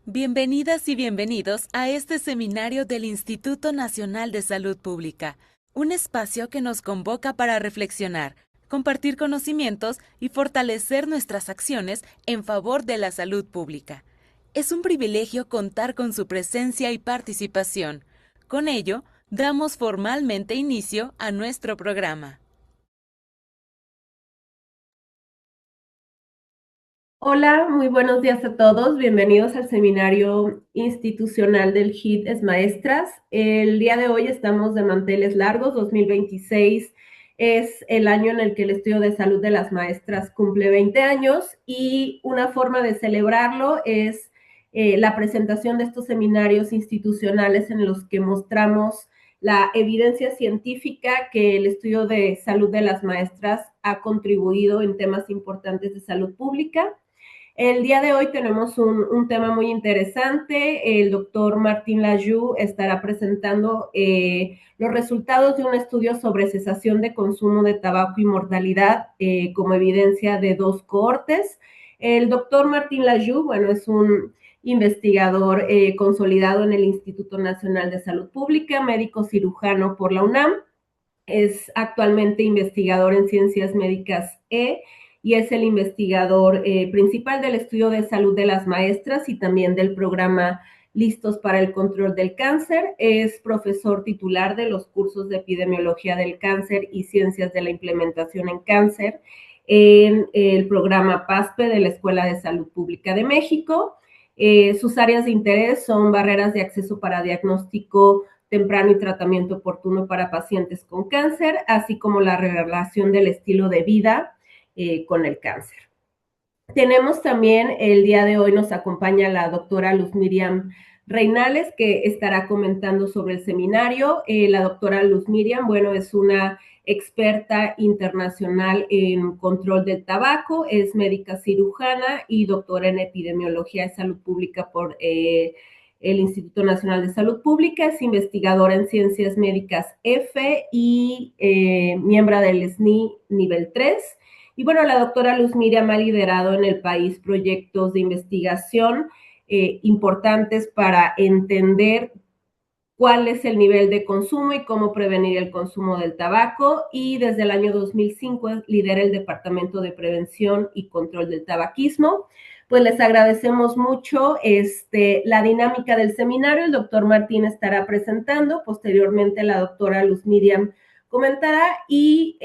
Bienvenidas y bienvenidos a este seminario del Instituto Nacional de Salud Pública, un espacio que nos convoca para reflexionar, compartir conocimientos y fortalecer nuestras acciones en favor de la salud pública. Es un privilegio contar con su presencia y participación. Con ello, damos formalmente inicio a nuestro programa. Hola, muy buenos días a todos. Bienvenidos al seminario institucional del HIT Es Maestras. El día de hoy estamos de manteles largos. 2026 es el año en el que el estudio de salud de las maestras cumple 20 años y una forma de celebrarlo es la presentación de estos seminarios institucionales en los que mostramos la evidencia científica que el estudio de salud de las maestras ha contribuido en temas importantes de salud pública. El día de hoy tenemos un tema muy interesante. El doctor Martín Layou estará presentando los resultados de un estudio sobre cesación de consumo de tabaco y mortalidad como evidencia de dos cohortes. El doctor Martín Layou, bueno, es un investigador consolidado en el Instituto Nacional de Salud Pública, médico cirujano por la UNAM. Es actualmente investigador en ciencias médicas y es el investigador principal del estudio de salud de las maestras y también del programa Listos para el Control del Cáncer. Es profesor titular de los cursos de epidemiología del cáncer y ciencias de la implementación en cáncer en el programa PASPE de la Escuela de Salud Pública de México. Sus áreas de interés son barreras de acceso para diagnóstico temprano y tratamiento oportuno para pacientes con cáncer, así como la relación del estilo de vida con el cáncer. Tenemos también, el día de hoy nos acompaña la doctora Luz Miriam Reinales, que estará comentando sobre el seminario. La doctora Luz Miriam, bueno, es una experta internacional en control del tabaco, es médica cirujana y doctora en epidemiología de salud pública por el Instituto Nacional de Salud Pública, es investigadora en ciencias médicas F y miembro del SNI nivel 3. Y bueno, la doctora Luz Miriam ha liderado en el país proyectos de investigación importantes para entender cuál es el nivel de consumo y cómo prevenir el consumo del tabaco. Y desde el año 2005 lidera el Departamento de Prevención y Control del Tabaquismo. Pues les agradecemos mucho la dinámica del seminario. El doctor Martín estará presentando, posteriormente la doctora Luz Miriam comentará y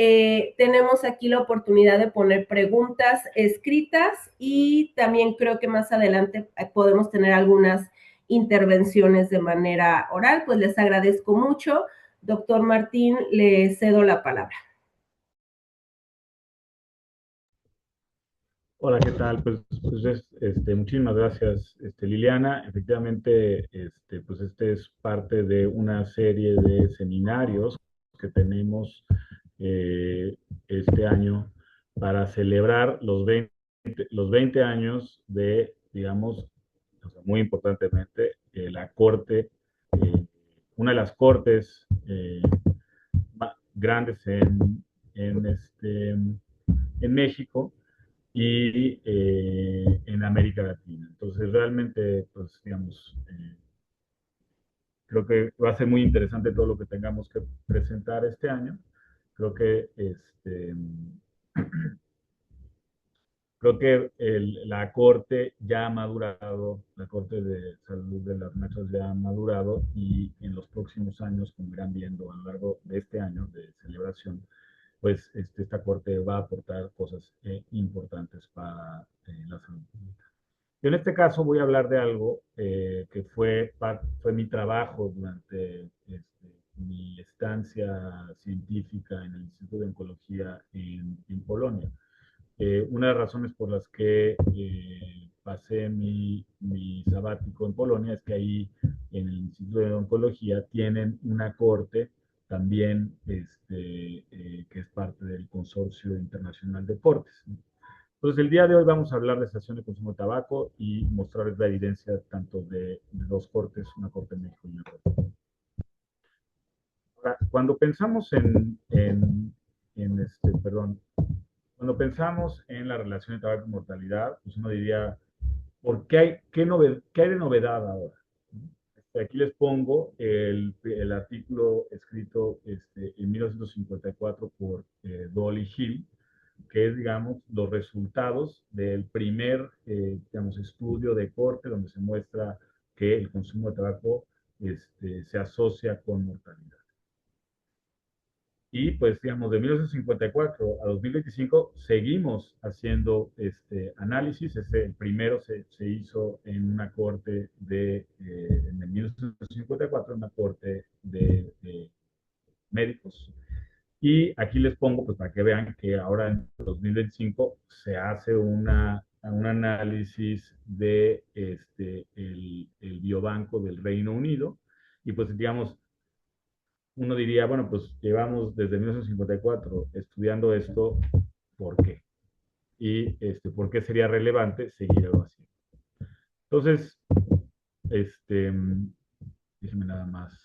tenemos aquí la oportunidad de poner preguntas escritas y también creo que más adelante podemos tener algunas intervenciones de manera oral. Pues les agradezco mucho. Doctor Martín, le cedo la palabra. Hola, ¿qué tal? Muchísimas gracias, Liliana. Efectivamente, pues este es parte de una serie de seminarios que tenemos este año para celebrar los 20 años de, digamos, o sea, muy importantemente, la corte, eh, una de las cortes grandes en México y en América Latina. Entonces, realmente, pues, digamos, creo que va a ser muy interesante todo lo que tengamos que presentar este año. Creo que, creo que la Corte ya ha madurado, la Corte de Salud de las Maestras ya ha madurado y en los próximos años, como irán viendo a lo largo de este año de celebración, pues esta Corte va a aportar cosas importantes para la salud pública. Yo en este caso voy a hablar de algo que fue mi trabajo durante mi estancia científica en el Instituto de Oncología en Polonia. Una de las razones por las que pasé mi sabático en Polonia es que ahí en el Instituto de Oncología tienen una corte también que es parte del Consorcio Internacional de Cortes. Entonces, el día de hoy vamos a hablar de estación de consumo de tabaco y mostrarles la evidencia tanto de dos cortes, una corte en México y una corte. Ahora, cuando pensamos perdón, cuando pensamos en la relación de tabaco y mortalidad, pues uno diría, ¿Por qué qué hay de novedad ahora? Aquí les pongo el artículo escrito en 1954 por Dolly Hill, que es, digamos, los resultados del primer, digamos, estudio de corte donde se muestra que el consumo de tabaco se asocia con mortalidad. Y pues, digamos, de 1954 a 2025 seguimos haciendo análisis. El primero se hizo en una corte en 1954, en una corte de médicos. Y aquí les pongo, pues para que vean que ahora en 2025 se hace un análisis de el biobanco del Reino Unido. Y pues, digamos, uno diría, bueno, pues llevamos desde 1954 estudiando esto, ¿por qué? Y ¿por qué sería relevante seguirlo haciendo? Entonces, este, déjenme nada más.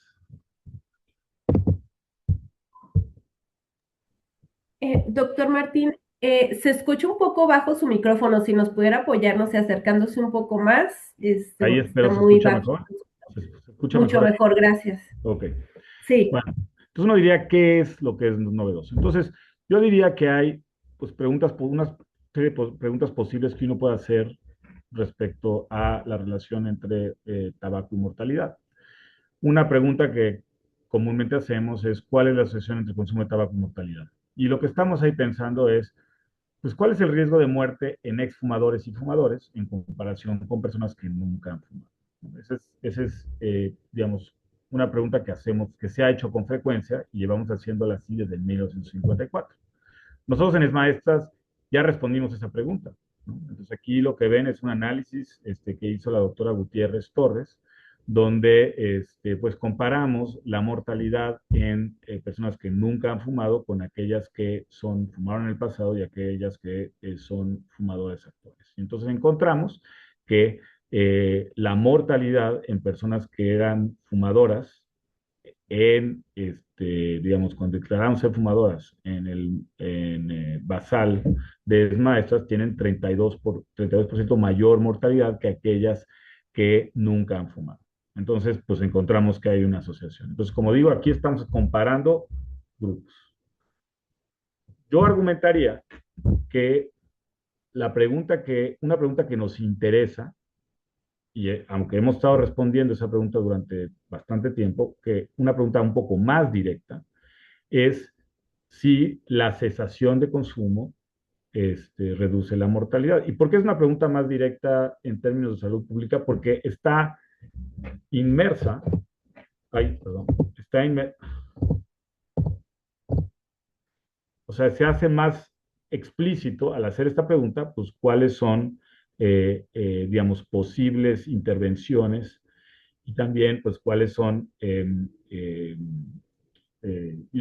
Doctor Martín, se escucha un poco bajo su micrófono, si nos pudiera apoyar, no sé, acercándose un poco más, Ahí porque está espero, ¿se muy escucha bajo. mejor? ¿Se escucha Mucho mejor ahí? mejor, gracias. Ok. Sí. Bueno, entonces uno diría, ¿qué es lo que es novedoso? Entonces, yo diría que hay, pues, unas serie de preguntas posibles que uno puede hacer respecto a la relación entre tabaco y mortalidad. Una pregunta que comúnmente hacemos es, ¿cuál es la asociación entre el consumo de tabaco y mortalidad? Y lo que estamos ahí pensando es, pues, ¿cuál es el riesgo de muerte en exfumadores y fumadores en comparación con personas que nunca han fumado? Esa es, digamos, una pregunta que hacemos, que se ha hecho con frecuencia y llevamos haciéndola así desde 1954. Nosotros en ESMAestras ya respondimos esa pregunta, ¿no? Entonces aquí lo que ven es un análisis que hizo la doctora Gutiérrez Torres, donde pues comparamos la mortalidad en personas que nunca han fumado con aquellas que fumaron en el pasado y aquellas que son fumadores actuales. Entonces encontramos que la mortalidad en personas que eran fumadoras digamos, cuando declararon ser fumadoras en el basal de maestras, tienen 32% mayor mortalidad que aquellas que nunca han fumado. Entonces, pues encontramos que hay una asociación. Entonces, como digo, aquí estamos comparando grupos. Yo argumentaría que una pregunta que nos interesa, y aunque hemos estado respondiendo esa pregunta durante bastante tiempo, que una pregunta un poco más directa, es si la cesación de consumo reduce la mortalidad. ¿Y por qué es una pregunta más directa en términos de salud pública? Porque está inmersa, ay, perdón, está inmersa, o sea, se hace más explícito al hacer esta pregunta, pues cuáles son, digamos, posibles intervenciones y también, pues, cuáles son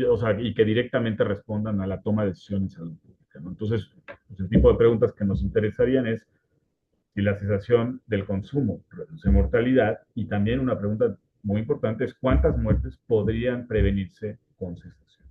o sea, y que directamente respondan a la toma de decisiones en salud pública, ¿no? Entonces, pues, el tipo de preguntas que nos interesarían es si la cesación del consumo reduce mortalidad, y también una pregunta muy importante es cuántas muertes podrían prevenirse con cesación.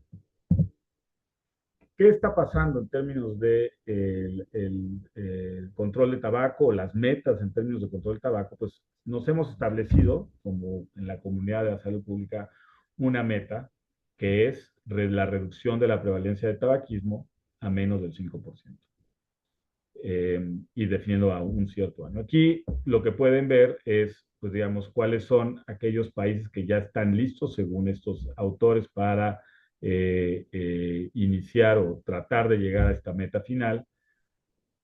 ¿Qué está pasando en términos de el control de tabaco, o las metas en términos de control de tabaco? Pues nos hemos establecido, como en la comunidad de la salud pública, una meta que es la reducción de la prevalencia de tabaquismo a menos del 5%. Y definiendo a un cierto año. Aquí lo que pueden ver es, pues, digamos, cuáles son aquellos países que ya están listos, según estos autores, para iniciar o tratar de llegar a esta meta final,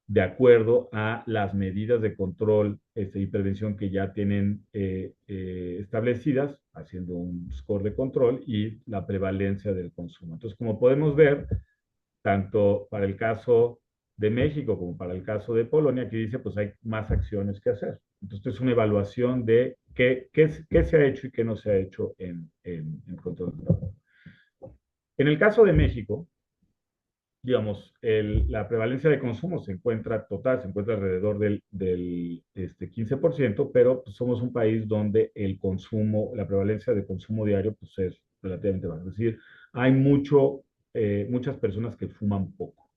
de acuerdo a las medidas de control y prevención que ya tienen establecidas, haciendo un score de control y la prevalencia del consumo. Entonces, como podemos ver, tanto para el caso de México como para el caso de Polonia, que dice, pues hay más acciones que hacer. Entonces, es una evaluación de qué se ha hecho y qué no se ha hecho en control del trabajo. En el caso de México, digamos, la prevalencia de consumo se encuentra alrededor del 15%, pero pues, somos un país donde el consumo, la prevalencia de consumo diario, pues es relativamente baja. Es decir, hay muchas personas que fuman poco.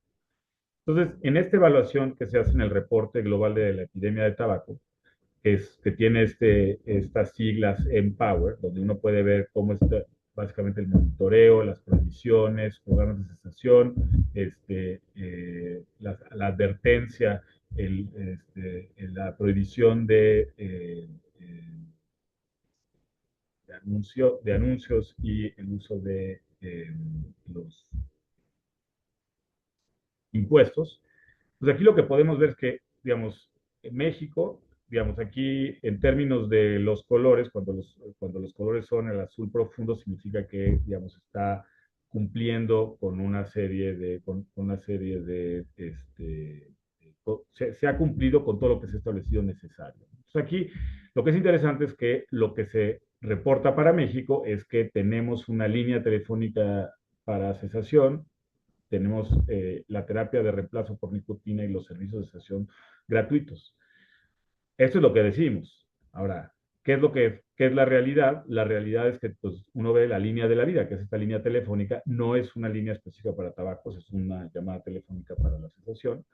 Entonces, en esta evaluación que se hace en el reporte global de la epidemia de tabaco, que tiene estas siglas Empower, donde uno puede ver cómo está básicamente el monitoreo, las prohibiciones, programas de cesación, la advertencia, la prohibición de anuncios y el uso de los impuestos. Pues aquí lo que podemos ver es que, digamos, en México, digamos, aquí en términos de los colores, cuando los colores son el azul profundo, significa que, digamos, está cumpliendo con una serie se ha cumplido con todo lo que se ha establecido necesario. Entonces aquí lo que es interesante es que lo que se reporta para México es que tenemos una línea telefónica para cesación, tenemos la terapia de reemplazo por nicotina y los servicios de cesación gratuitos. Esto es lo que decimos. Ahora, ¿qué es la realidad? La realidad es que pues, uno ve la línea de la vida, que es esta línea telefónica, no es una línea específica para tabacos, es una llamada telefónica para la cesación.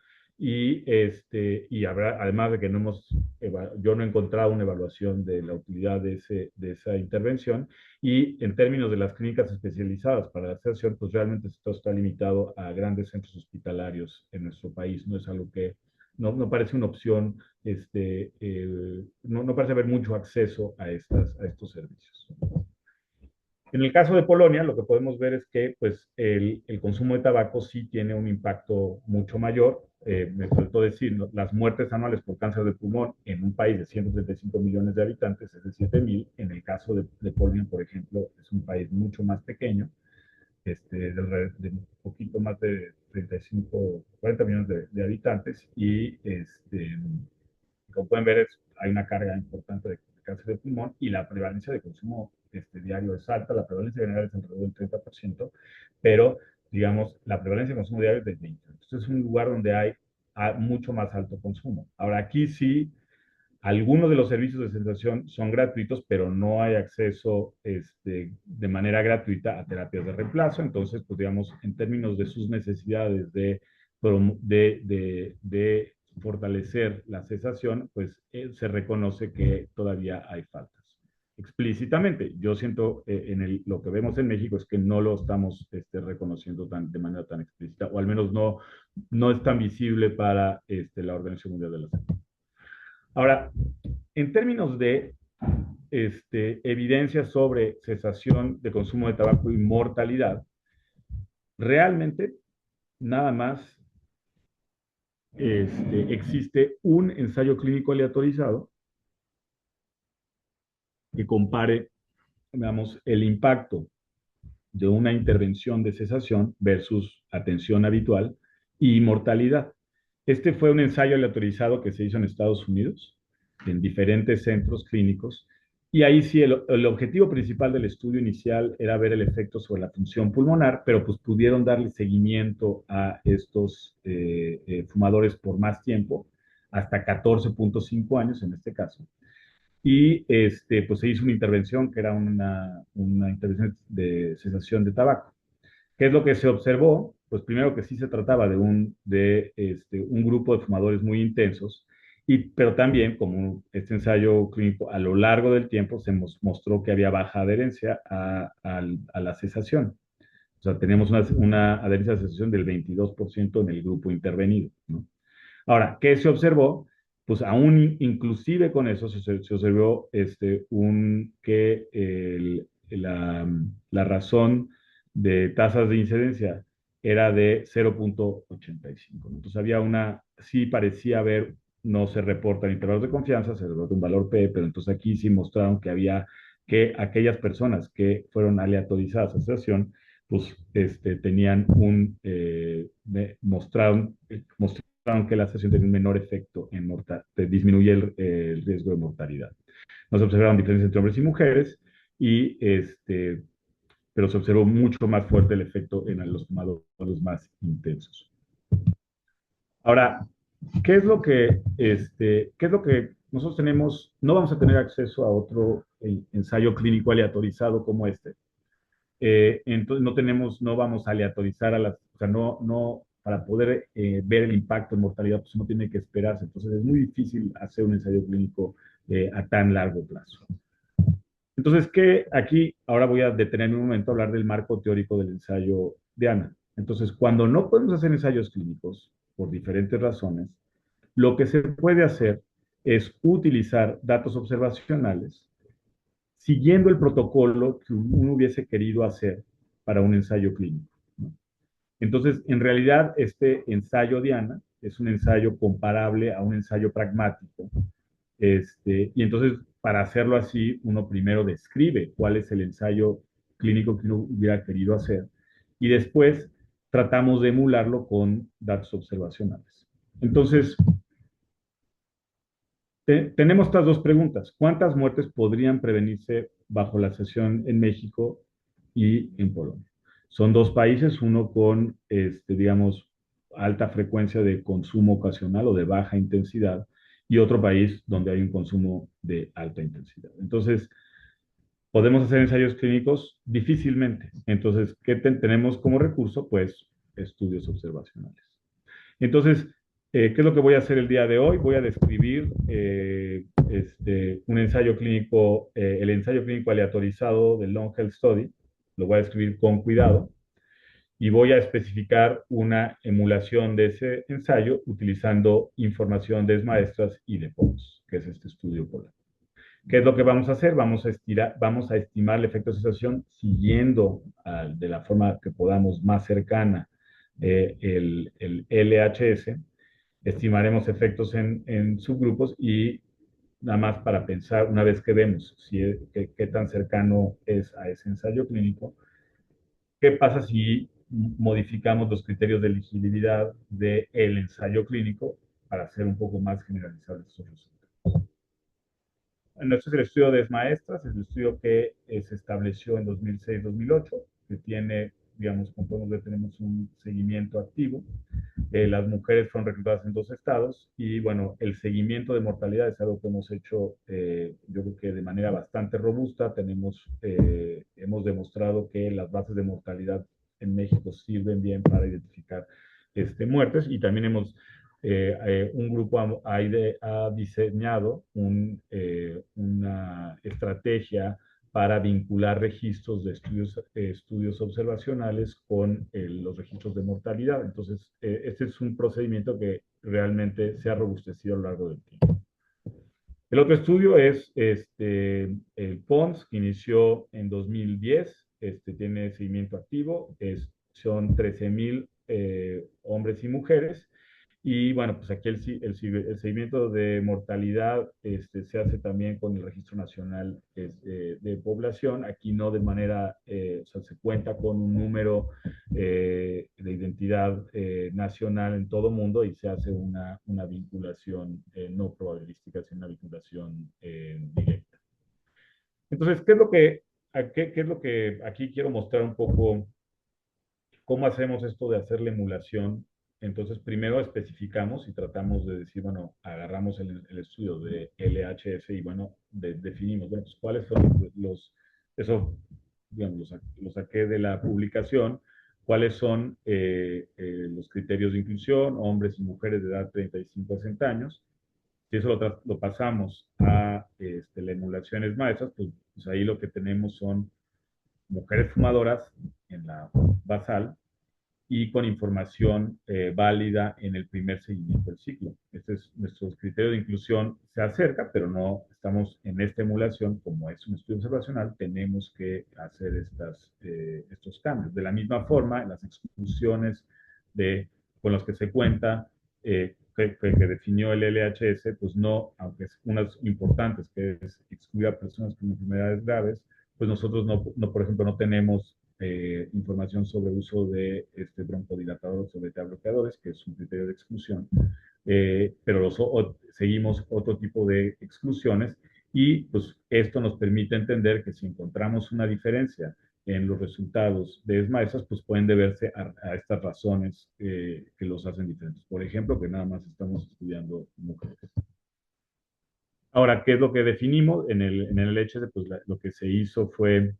Y habrá, además de que yo no he encontrado una evaluación de la utilidad de esa intervención, y en términos de las clínicas especializadas para la cesación, pues realmente esto está limitado a grandes centros hospitalarios en nuestro país, no es algo que no parece una opción, no parece haber mucho acceso a estos servicios. En el caso de Polonia, lo que podemos ver es que pues, el consumo de tabaco sí tiene un impacto mucho mayor. Me faltó decir, ¿no? Las muertes anuales por cáncer de pulmón en un país de 135 millones de habitantes es de 7,000. En el caso de Polonia, por ejemplo, es un país mucho más pequeño, de un poquito más de 35, 40 millones de habitantes, y como pueden ver, hay una carga importante de cáncer de pulmón, y la prevalencia de consumo diario es alta. La prevalencia general es alrededor del 30%, pero, digamos, la prevalencia de consumo diario es del 20%. Entonces es un lugar donde hay mucho más alto consumo. Ahora, aquí sí, algunos de los servicios de cesación son gratuitos, pero no hay acceso de manera gratuita a terapias de reemplazo. Entonces, pues digamos, en términos de sus necesidades de fortalecer la cesación, pues se reconoce que todavía hay faltas. Explícitamente, yo siento lo que vemos en México es que no lo estamos reconociendo de manera tan explícita, o al menos no es tan visible para la Organización Mundial de la Salud. Ahora, en términos de evidencia sobre cesación de consumo de tabaco y mortalidad, realmente nada más existe un ensayo clínico aleatorizado que compare, digamos, el impacto de una intervención de cesación versus atención habitual y mortalidad. Este fue un ensayo aleatorizado que se hizo en Estados Unidos, en diferentes centros clínicos, y ahí sí el objetivo principal del estudio inicial era ver el efecto sobre la función pulmonar, pero pues pudieron darle seguimiento a estos fumadores por más tiempo, hasta 14,5 años en este caso. Y pues se hizo una intervención que era una intervención de cesación de tabaco. ¿Qué es lo que se observó? Pues primero que sí se trataba de un grupo de fumadores muy intensos, pero también, como este ensayo clínico a lo largo del tiempo se mostró que había baja adherencia a la cesación. O sea, tenemos una adherencia a la cesación del 22% en el grupo intervenido, ¿no? Ahora, ¿qué se observó? Pues aún inclusive con eso se observó que la razón de tasas de incidencia era de 0,85. Entonces sí parecía haber, no se reportan intervalos de confianza, se reporta un valor P, pero entonces aquí sí mostraron que aquellas personas que fueron aleatorizadas a asociación, pues tenían mostraron que la sesión tenía un menor efecto disminuye el riesgo de mortalidad. No se observaron diferencias entre hombres y mujeres, pero se observó mucho más fuerte el efecto en los fumadores más intensos. Ahora, ¿qué es lo que nosotros tenemos? No vamos a tener acceso a otro ensayo clínico aleatorizado como este. Entonces no vamos a aleatorizar o sea, para poder ver el impacto en mortalidad, pues uno tiene que esperarse. Entonces es muy difícil hacer un ensayo clínico a tan largo plazo. Entonces, ¿qué? Aquí ahora voy a detenerme un momento a hablar del marco teórico del ensayo de Ana. Entonces, cuando no podemos hacer ensayos clínicos, por diferentes razones, lo que se puede hacer es utilizar datos observacionales siguiendo el protocolo que uno hubiese querido hacer para un ensayo clínico, ¿no? Entonces, en realidad, este ensayo de Ana es un ensayo comparable a un ensayo pragmático. Y entonces, para hacerlo así, uno primero describe cuál es el ensayo clínico que uno hubiera querido hacer y después tratamos de emularlo con datos observacionales. Entonces, tenemos estas dos preguntas. ¿Cuántas muertes podrían prevenirse bajo la sesión en México y en Polonia? Son dos países, uno con, digamos, alta frecuencia de consumo ocasional o de baja intensidad, y otro país donde hay un consumo de alta intensidad. Entonces, ¿podemos hacer ensayos clínicos? Difícilmente. Entonces, ¿qué tenemos como recurso? Pues estudios observacionales. Entonces, ¿qué es lo que voy a hacer el día de hoy? Voy a describir un ensayo clínico, el ensayo clínico aleatorizado del Long Health Study. Lo voy a describir con cuidado y voy a especificar una emulación de ese ensayo utilizando información de ESMAESTRAS y de POMS, que es este estudio polar. ¿Qué es lo que vamos a hacer? Vamos a estimar el efecto de asociación siguiendo de la forma que podamos más cercana el LHS. Estimaremos efectos en subgrupos y nada más para pensar, una vez que vemos qué tan cercano es a ese ensayo clínico, ¿qué pasa si modificamos los criterios de elegibilidad del ensayo clínico para hacer un poco más generalizables esos resultados? Este es el estudio de ESMAESTRAS, es el estudio que se estableció en 2006-2008, que tiene, digamos, como podemos ver, tenemos un seguimiento activo. Las mujeres fueron reclutadas en dos estados y, bueno, el seguimiento de mortalidad es algo que hemos hecho, yo creo que de manera bastante robusta. Hemos demostrado que las bases de mortalidad en México sirven bien para identificar muertes, y también un grupo ha diseñado una estrategia para vincular registros de estudios observacionales con los registros de mortalidad. Entonces, este es un procedimiento que realmente se ha robustecido a lo largo del tiempo. El otro estudio es el PONS, que inició en 2010, tiene seguimiento activo, son 13,000 hombres y mujeres. Y bueno, pues aquí el seguimiento de mortalidad se hace también con el Registro Nacional de Población. Aquí no de manera, o sea, se cuenta con un número de identidad nacional en todo mundo y se hace una vinculación no probabilística, sino una vinculación directa. Entonces, ¿qué es lo que aquí quiero mostrar un poco? ¿Cómo hacemos esto de hacer la emulación? Entonces, primero especificamos y tratamos de decir, bueno, agarramos el estudio de LHS y, bueno, definimos, bueno, pues, cuáles son eso, digamos, lo saqué de la publicación, cuáles son los criterios de inclusión, hombres y mujeres de edad 35 a 60 años. Si eso lo pasamos a la emulación ESMAESTRAS, pues ahí lo que tenemos son mujeres fumadoras en la basal y con información válida en el primer seguimiento del ciclo. Este es nuestro criterio de inclusión, se acerca, pero no estamos en esta emulación, como es un estudio observacional, tenemos que hacer estos cambios. De la misma forma, en las exclusiones con las que se cuenta, que definió el LHS, pues no, aunque es unas importantes, que es excluir a personas con enfermedades graves, pues nosotros por ejemplo, no tenemos información sobre uso de broncodilatadores o beta-bloqueadores, que es un criterio de exclusión, pero seguimos otro tipo de exclusiones, y pues esto nos permite entender que si encontramos una diferencia en los resultados de ESMAESTRAS, pues pueden deberse a estas razones que los hacen diferentes. Por ejemplo, que nada más estamos estudiando mujeres. Ahora, ¿qué es lo que definimos? En el LHS, pues lo que se hizo fue,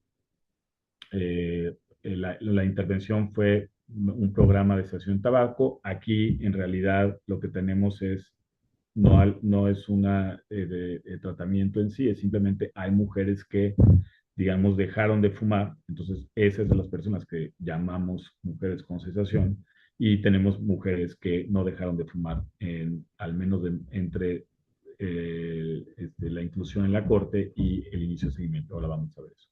la intervención fue un programa de cessación de tabaco. Aquí, en realidad, lo que tenemos es, no es una de tratamiento en sí, es simplemente hay mujeres que, digamos, dejaron de fumar, entonces esas son las personas que llamamos mujeres con cesación, y tenemos mujeres que no dejaron de fumar al menos entre la inclusión en la corte y el inicio de seguimiento. Ahora vamos a ver eso.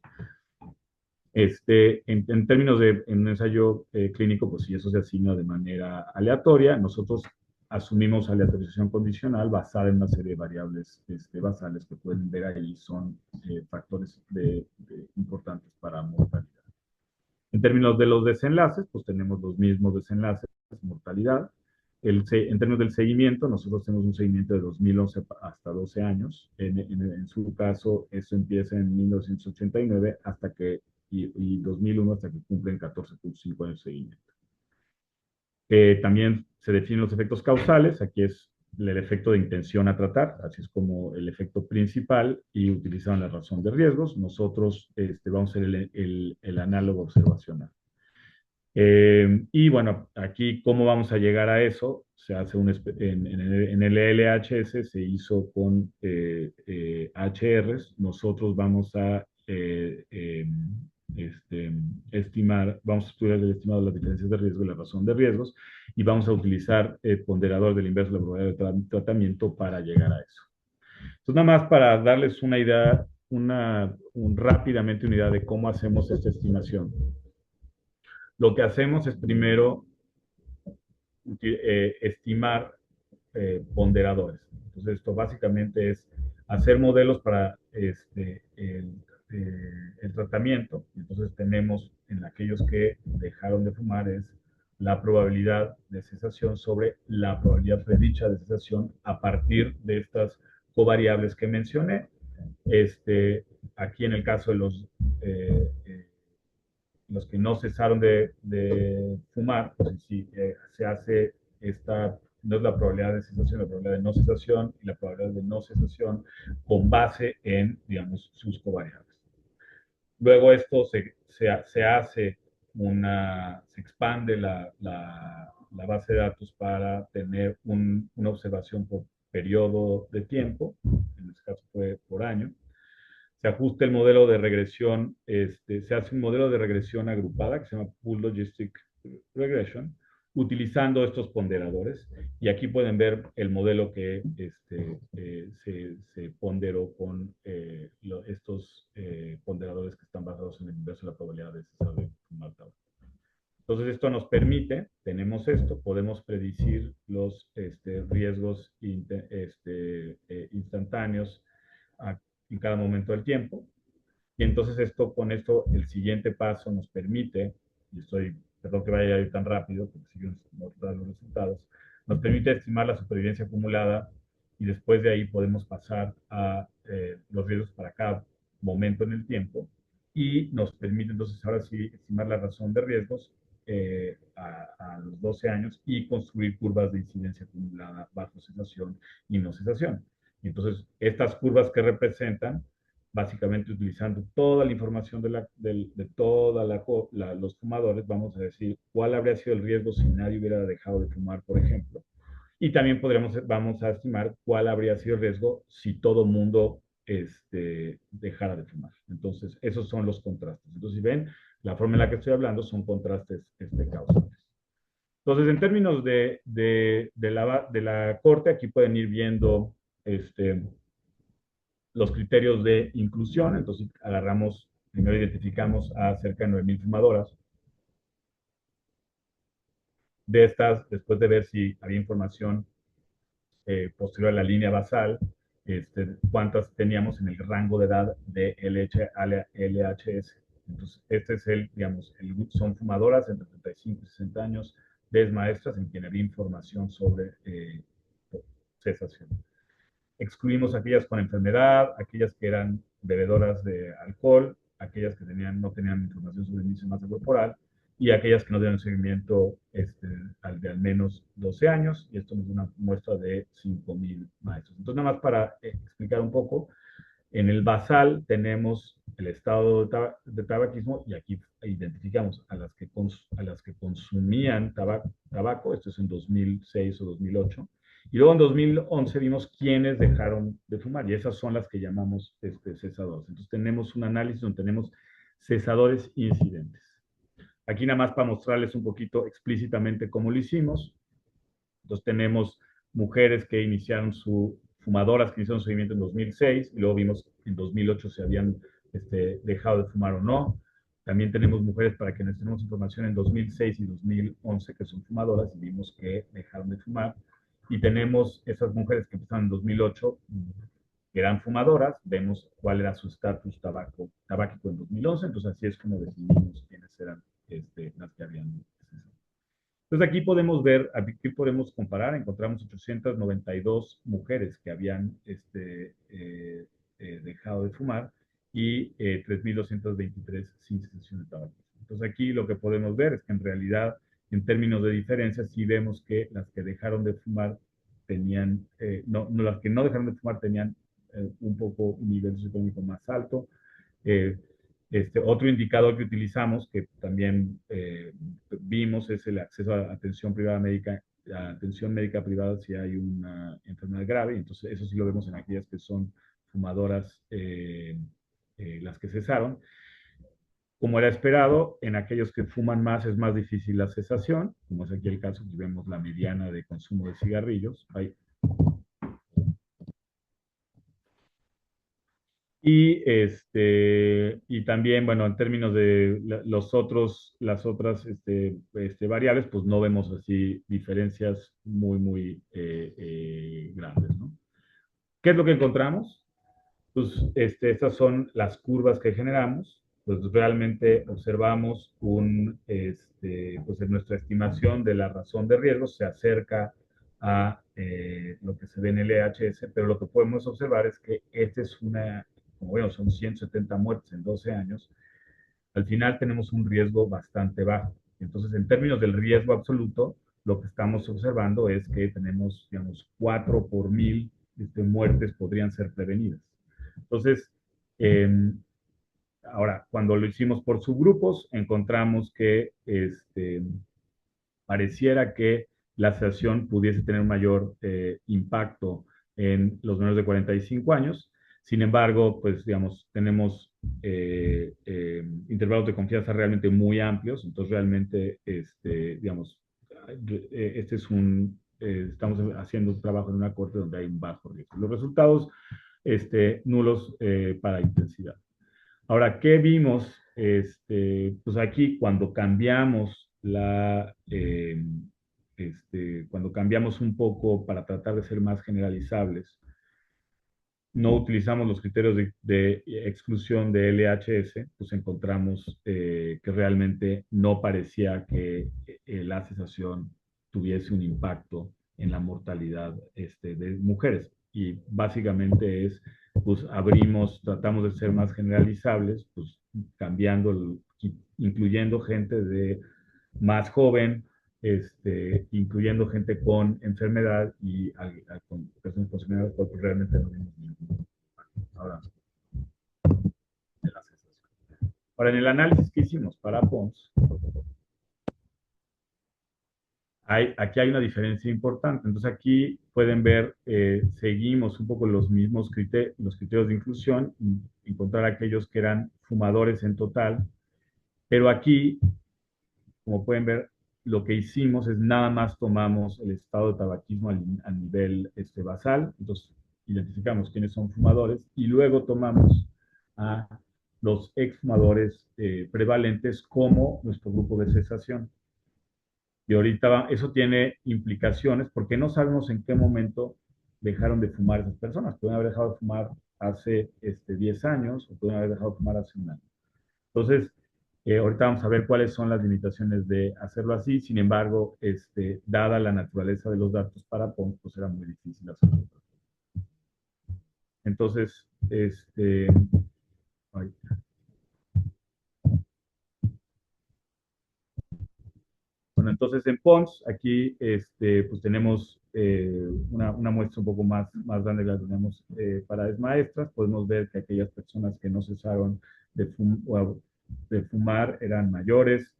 En términos de en un ensayo clínico, pues si eso se asigna de manera aleatoria, nosotros asumimos aleatorización condicional basada en una serie de variables basales que pueden ver ahí, son factores importantes para mortalidad. En términos de los desenlaces, pues tenemos los mismos desenlaces, mortalidad. En términos del seguimiento, nosotros tenemos un seguimiento de 2011 hasta 12 años. En su caso, eso empieza en 1989 y 2001 hasta que cumplen 14.5 años de seguimiento. También se definen los efectos causales. Aquí es el efecto de intención a tratar, así es como el efecto principal, y utilizan la razón de riesgos. Nosotros vamos a hacer el análogo observacional. Y bueno, aquí, ¿cómo vamos a llegar a eso? Se hace en el LHS se hizo con HRs. Nosotros vamos a vamos a estudiar el estimado de las diferencias de riesgo y la razón de riesgos, y vamos a utilizar el ponderador del inverso de la probabilidad de tratamiento para llegar a eso. Entonces, nada más para darles una idea, rápidamente una idea de cómo hacemos esta estimación. Lo que hacemos es primero estimar ponderadores. Entonces, esto básicamente es hacer modelos para el tratamiento. Entonces, tenemos en aquellos que dejaron de fumar es la probabilidad de cesación sobre la probabilidad predicha de cesación a partir de estas covariables que mencioné. Aquí en el caso de los que no cesaron de fumar, pues sí, se hace no es la probabilidad de cesación, la probabilidad de no cesación, y la probabilidad de no cesación con base en, digamos, sus covariables. Luego esto se hace se expande la base de datos para tener una observación por periodo de tiempo, en este caso fue por año. Se ajusta el modelo de regresión, se hace un modelo de regresión agrupada que se llama Pool Logistic Regression, utilizando estos ponderadores. Y aquí pueden ver el modelo que se ponderó con estos ponderadores que están basados en el inverso de la probabilidad de cesar de fumar tabaco. Entonces, esto nos permite, tenemos esto, podemos predecir los riesgos instantáneos en cada momento del tiempo. Y entonces con esto, el siguiente paso nos permite, y perdón que vaya a ir tan rápido, porque siguen mostrando los resultados, nos permite estimar la supervivencia acumulada, y después de ahí podemos pasar a los riesgos para cada momento en el tiempo, y nos permite entonces ahora sí estimar la razón de riesgos a los 12 años y construir curvas de incidencia acumulada bajo cesación y no cesación. Y entonces, estas curvas que representan, básicamente utilizando toda la información de todos los fumadores, vamos a decir cuál habría sido el riesgo si nadie hubiera dejado de fumar, por ejemplo. Y también vamos a estimar cuál habría sido el riesgo si todo el mundo dejara de fumar. Entonces, esos son los contrastes. Entonces, si ven, la forma en la que estoy hablando son contrastes causales. Entonces, en términos de la corte, aquí pueden ir viendo los criterios de inclusión. Entonces, primero identificamos a cerca de 9,000 fumadoras. De estas, después de ver si había información posterior a la línea basal, cuántas teníamos en el rango de edad de LHS. Entonces, este es son fumadoras entre 35 y 60 años, maestras en quien había información sobre cesación. Excluimos aquellas con enfermedad, aquellas que eran bebedoras de alcohol, aquellas que no tenían información sobre el índice de masa corporal, y aquellas que no dieron seguimiento de al menos 12 años, y esto nos da una muestra de 5,000 maestros. Entonces, nada más para explicar un poco, en el basal tenemos el estado de tabaquismo, y aquí identificamos a las que consumían tabaco, esto es en 2006 o 2008, y luego en 2011 vimos quiénes dejaron de fumar, y esas son las que llamamos cesadores. Entonces tenemos un análisis donde tenemos cesadores incidentes. Aquí nada más para mostrarles un poquito explícitamente cómo lo hicimos. Entonces tenemos mujeres que iniciaron fumadoras que iniciaron su seguimiento en 2006, y luego vimos que en 2008 se habían dejado de fumar o no. También tenemos mujeres para quienes tenemos información en 2006 y 2011 que son fumadoras y vimos que dejaron de fumar. Y tenemos esas mujeres que empezaron en 2008, que eran fumadoras, vemos cuál era su estatus tabáquico en 2011, entonces así es como definimos quiénes eran las que habían. Entonces aquí podemos ver, aquí podemos comparar, encontramos 892 mujeres que habían dejado de fumar y 3.223 sin cessación de tabaco. Entonces aquí lo que podemos ver es que en realidad, en términos de diferencia, sí vemos que las que dejaron de fumar tenían, las que no dejaron de fumar tenían un poco un nivel socioeconómico más alto. Otro indicador que utilizamos, que también vimos, es el acceso a atención privada médica, a atención médica privada si hay una enfermedad grave. Entonces, eso sí lo vemos en aquellas que son fumadoras, las que cesaron. Como era esperado, en aquellos que fuman más es más difícil la cesación, como es aquí el caso, que vemos la mediana de consumo de cigarrillos. Y también, bueno, en términos de las otras variables, pues no vemos así diferencias muy grandes, ¿no? ¿Qué es lo que encontramos? Pues estas son las curvas que generamos. Pues realmente observamos pues en nuestra estimación de la razón de riesgo se acerca a lo que se ve en el EHS, pero lo que podemos observar es que como vemos, son 170 muertes en 12 años. Al final tenemos un riesgo bastante bajo. Entonces, en términos del riesgo absoluto, lo que estamos observando es que tenemos, digamos, 4 por 1000 muertes podrían ser prevenidas. Entonces, ahora, cuando lo hicimos por subgrupos, encontramos que pareciera que la cesación pudiese tener un mayor impacto en los menores de 45 años. Sin embargo, pues, digamos, tenemos intervalos de confianza realmente muy amplios. Entonces, realmente, digamos, estamos haciendo un trabajo en una corte donde hay un bajo riesgo. Los resultados nulos para intensidad. Ahora, ¿qué vimos? Pues aquí cuando cambiamos cuando cambiamos un poco para tratar de ser más generalizables, no utilizamos los criterios de exclusión de LHS, pues encontramos que realmente no parecía que la cesación tuviese un impacto en la mortalidad de mujeres. Y básicamente pues tratamos de ser más generalizables, pues incluyendo gente más joven, incluyendo gente con enfermedad y con personas con enfermedad, porque realmente no vimos ningún ahora de la cesación. Ahora, en el análisis que hicimos para PONS, aquí hay una diferencia importante. Entonces, aquí pueden ver, seguimos un poco los mismos los criterios de inclusión, encontrar aquellos que eran fumadores en total, pero aquí, como pueden ver, lo que hicimos es nada más tomamos el estado de tabaquismo a nivel basal, entonces identificamos quiénes son fumadores y luego tomamos a los exfumadores prevalentes como nuestro grupo de cesación. Y ahorita eso tiene implicaciones porque no sabemos en qué momento dejaron de fumar esas personas. Pueden haber dejado de fumar hace 10 años o pueden haber dejado de fumar hace un año. Entonces, ahorita vamos a ver cuáles son las limitaciones de hacerlo así. Sin embargo, dada la naturaleza de los datos para PONS, pues era muy difícil hacerlo. Entonces, bueno, entonces en PONS, aquí pues tenemos una muestra un poco más grande que la tenemos para ESMAESTRAS. Podemos ver que aquellas personas que no cesaron de fumar eran mayores,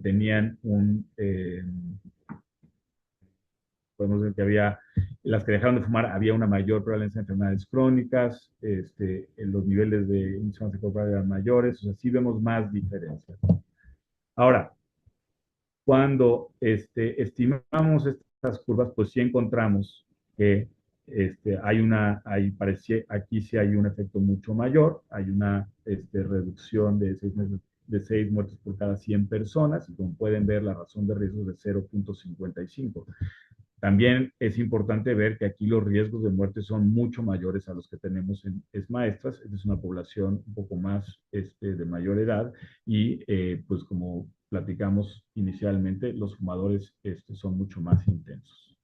tenían podemos ver que había, las que dejaron de fumar, había una mayor prevalencia de enfermedades crónicas, los niveles de índice de masa corporal eran mayores, o sea, sí vemos más diferencias. Ahora, cuando estimamos estas curvas, pues sí encontramos que aquí sí hay un efecto mucho mayor, hay una reducción de 6 muertes por cada 100 personas, y como pueden ver, la razón de riesgo es de 0.55. También es importante ver que aquí los riesgos de muerte son mucho mayores a los que tenemos en ESMAESTRAS. Esta es una población un poco más de mayor edad y pues como platicamos inicialmente, los fumadores son mucho más intensos.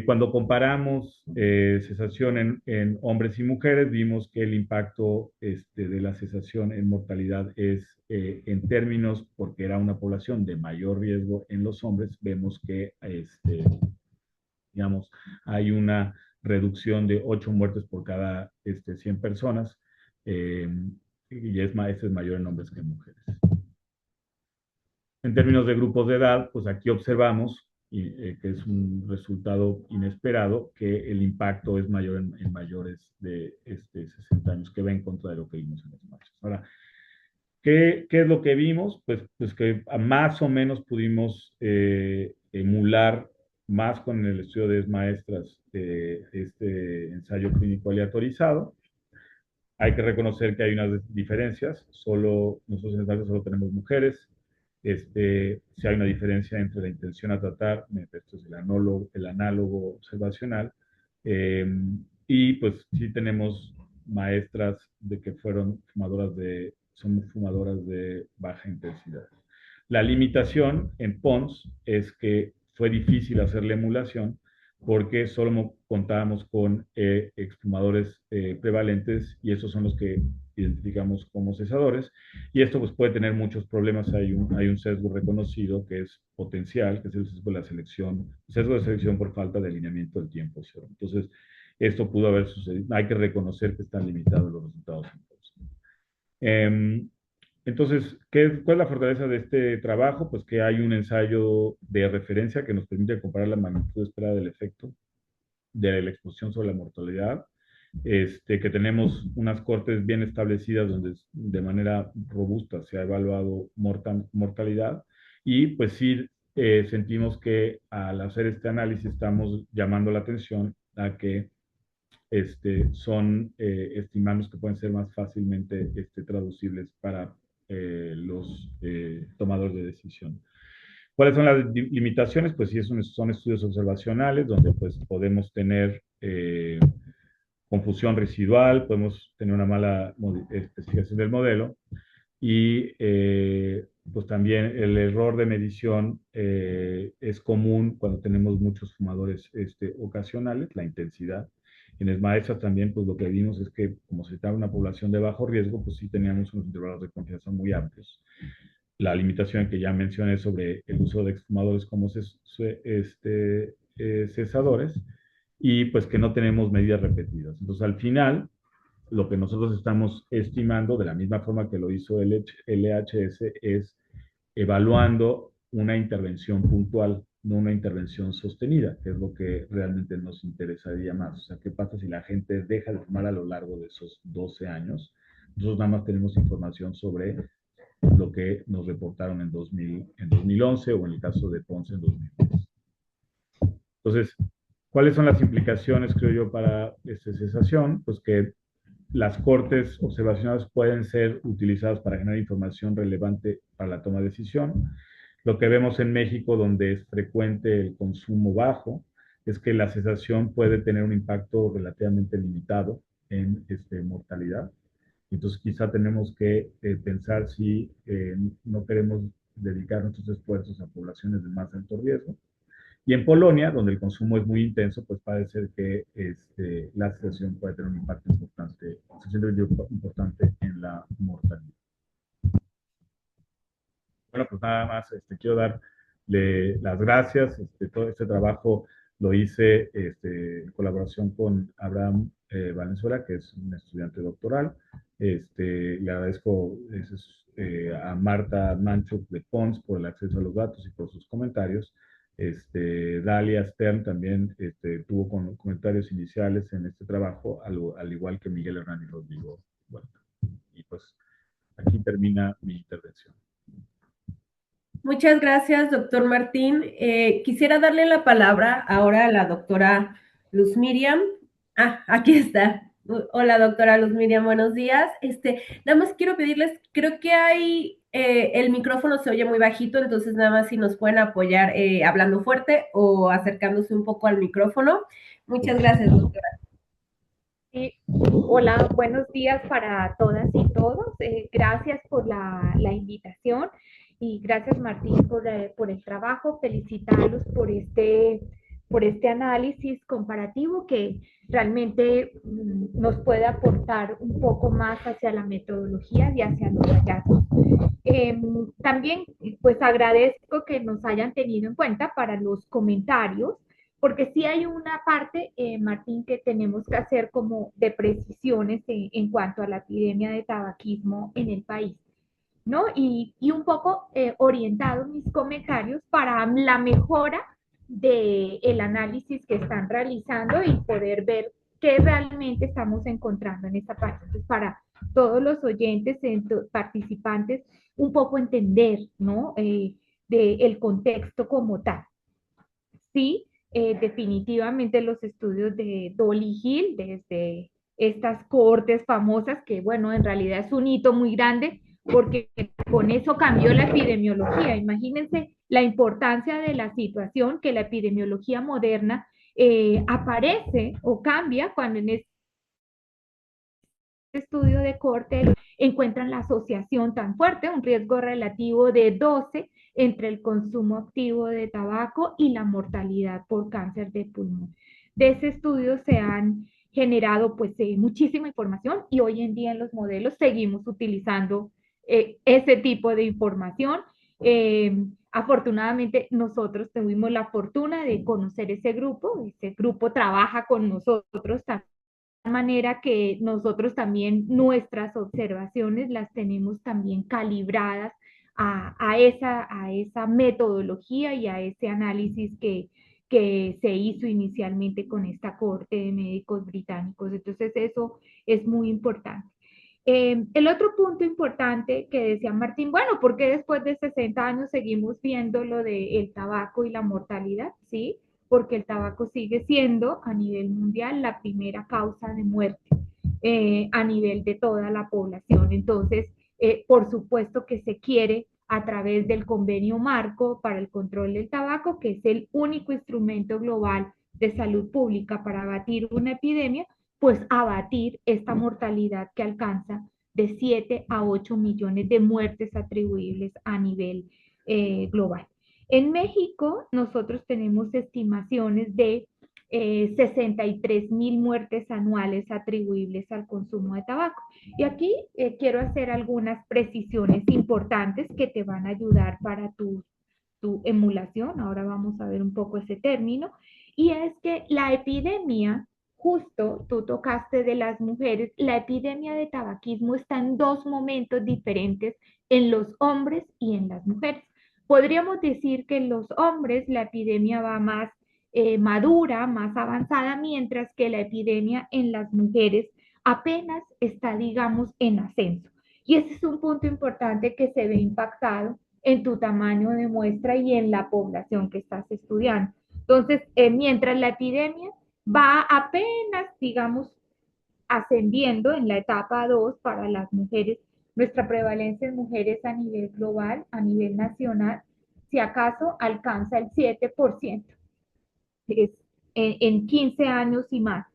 Cuando comparamos cesación en hombres y mujeres, vimos que el impacto de la cesación en mortalidad es, en términos, porque era una población de mayor riesgo en los hombres, vemos que, digamos, hay una reducción de 8 muertes por cada 100 personas, y este es mayor en hombres que en mujeres. En términos de grupos de edad, pues aquí observamos, que es un resultado inesperado, que el impacto es mayor en mayores de 60 años, que va en contra de lo que vimos en los machos. Ahora, ¿qué es lo que vimos? Pues que más o menos pudimos emular más con el estudio de ESMAESTRAS este ensayo clínico aleatorizado. Hay que reconocer que hay unas diferencias. Nosotros en el caso solo tenemos mujeres. Si hay una diferencia entre la intención a tratar, esto es el análogo observacional, y pues sí tenemos maestras de que son fumadoras de baja intensidad. La limitación en PONS es que fue difícil hacer la emulación porque solo contábamos con exfumadores prevalentes, y esos son los que identificamos como cesadores, y esto pues puede tener muchos problemas. Hay un sesgo reconocido que es potencial, que es el sesgo de selección por falta de alineamiento del tiempo cero. Entonces, esto pudo haber sucedido. Hay que reconocer que están limitados los resultados. Entonces, ¿cuál es la fortaleza de este trabajo? Pues que hay un ensayo de referencia que nos permite comparar la magnitud esperada del efecto de la exposición sobre la mortalidad, que tenemos unas cortes bien establecidas donde de manera robusta se ha evaluado mortalidad, y pues sí sentimos que al hacer este análisis estamos llamando la atención a que son estimados que pueden ser más fácilmente traducibles para los tomadores de decisión. ¿Cuáles son las limitaciones? Pues sí, son estudios observacionales donde pues podemos tener confusión residual, podemos tener una mala especificación del modelo, y pues también el error de medición es común cuando tenemos muchos fumadores ocasionales, la intensidad. En ESMAESTRAS también, pues lo que vimos es que como se trataba de una población de bajo riesgo, pues sí teníamos unos intervalos de confianza muy amplios. La limitación que ya mencioné sobre el uso de exfumadores como cesadores, y pues que no tenemos medidas repetidas. Entonces, al final, lo que nosotros estamos estimando, de la misma forma que lo hizo el LHS, es evaluando una intervención puntual, no una intervención sostenida, que es lo que realmente nos interesaría más. O sea, ¿qué pasa si la gente deja de fumar a lo largo de esos 12 años? Nosotros nada más tenemos información sobre lo que nos reportaron en 2011, o en el caso de Ponce en 2010. Entonces, ¿cuáles son las implicaciones, creo yo, para esta cesación? Pues que las cortes observacionales pueden ser utilizadas para generar información relevante para la toma de decisión. Lo que vemos en México, donde es frecuente el consumo bajo, es que la cesación puede tener un impacto relativamente limitado en mortalidad. Entonces, quizá tenemos que pensar si no queremos dedicar nuestros esfuerzos a poblaciones de más alto riesgo. Y en Polonia, donde el consumo es muy intenso, pues parece ser que la cesación puede tener un impacto importante en la mortalidad. Bueno, pues nada más quiero darle las gracias. Todo este trabajo Lo hice en colaboración con Abraham Valenzuela, que es un estudiante doctoral. Le agradezco a Marta Manchuk de Pons por el acceso a los datos y por sus comentarios. Dalia Stern también tuvo comentarios iniciales en este trabajo, al igual que Miguel Hernández Rodrigo. Bueno, y pues aquí termina mi intervención. Muchas gracias, doctor Martín. Quisiera darle la palabra ahora a la doctora Luz Miriam. Ah, aquí está. Hola, doctora Luz Miriam, buenos días. Nada más quiero pedirles, creo que el micrófono se oye muy bajito, entonces nada más si nos pueden apoyar hablando fuerte o acercándose un poco al micrófono. Muchas gracias, doctora. Hola, buenos días para todas y todos. Gracias por la invitación y gracias Martín por el trabajo. Felicitarlos por este análisis comparativo que realmente nos puede aportar un poco más hacia la metodología y hacia los hallazgos. También pues agradezco que nos hayan tenido en cuenta para los comentarios porque sí hay una parte, Martín, que tenemos que hacer como de precisiones en cuanto a la epidemia de tabaquismo en el país, ¿no? Y un poco orientado mis comentarios para la mejora del análisis que están realizando y poder ver qué realmente estamos encontrando en esta parte. Entonces, para todos los oyentes, participantes, un poco entender, ¿no? Del contexto como tal. Sí, definitivamente los estudios de Dolly Hill, desde estas cohortes famosas, que bueno, en realidad es un hito muy grande, porque con eso cambió la epidemiología. Imagínense la importancia de la situación que la epidemiología moderna aparece o cambia cuando en este estudio de corte encuentran la asociación tan fuerte, un riesgo relativo de 12 entre el consumo activo de tabaco y la mortalidad por cáncer de pulmón. De ese estudio se han generado pues muchísima información y hoy en día en los modelos seguimos utilizando ese tipo de información. Afortunadamente nosotros tuvimos la fortuna de conocer ese grupo trabaja con nosotros también manera que nosotros también nuestras observaciones las tenemos también calibradas a esa metodología y a ese análisis que se hizo inicialmente con esta corte de médicos británicos. Entonces eso es muy importante. El otro punto importante que decía Martín, bueno, ¿por qué después de 60 años seguimos viendo lo del tabaco y la mortalidad? ¿Sí? Porque el tabaco sigue siendo a nivel mundial la primera causa de muerte a nivel de toda la población. Entonces, por supuesto que se quiere a través del convenio marco para el control del tabaco, que es el único instrumento global de salud pública para abatir una epidemia, pues abatir esta mortalidad que alcanza de 7 a 8 millones de muertes atribuibles a nivel global. En México, nosotros tenemos estimaciones de 63,000 muertes anuales atribuibles al consumo de tabaco. Y aquí quiero hacer algunas precisiones importantes que te van a ayudar para tu emulación. Ahora vamos a ver un poco ese término. Y es que la epidemia, justo tú tocaste de las mujeres, la epidemia de tabaquismo está en dos momentos diferentes en los hombres y en las mujeres. Podríamos decir que en los hombres la epidemia va más madura, más avanzada, mientras que la epidemia en las mujeres apenas está, digamos, en ascenso. Y ese es un punto importante que se ve impactado en tu tamaño de muestra y en la población que estás estudiando. Entonces, mientras la epidemia va apenas, digamos, ascendiendo en la etapa 2 para las mujeres, nuestra prevalencia en mujeres a nivel global, a nivel nacional, si acaso alcanza el 7%, es en 15 años y más.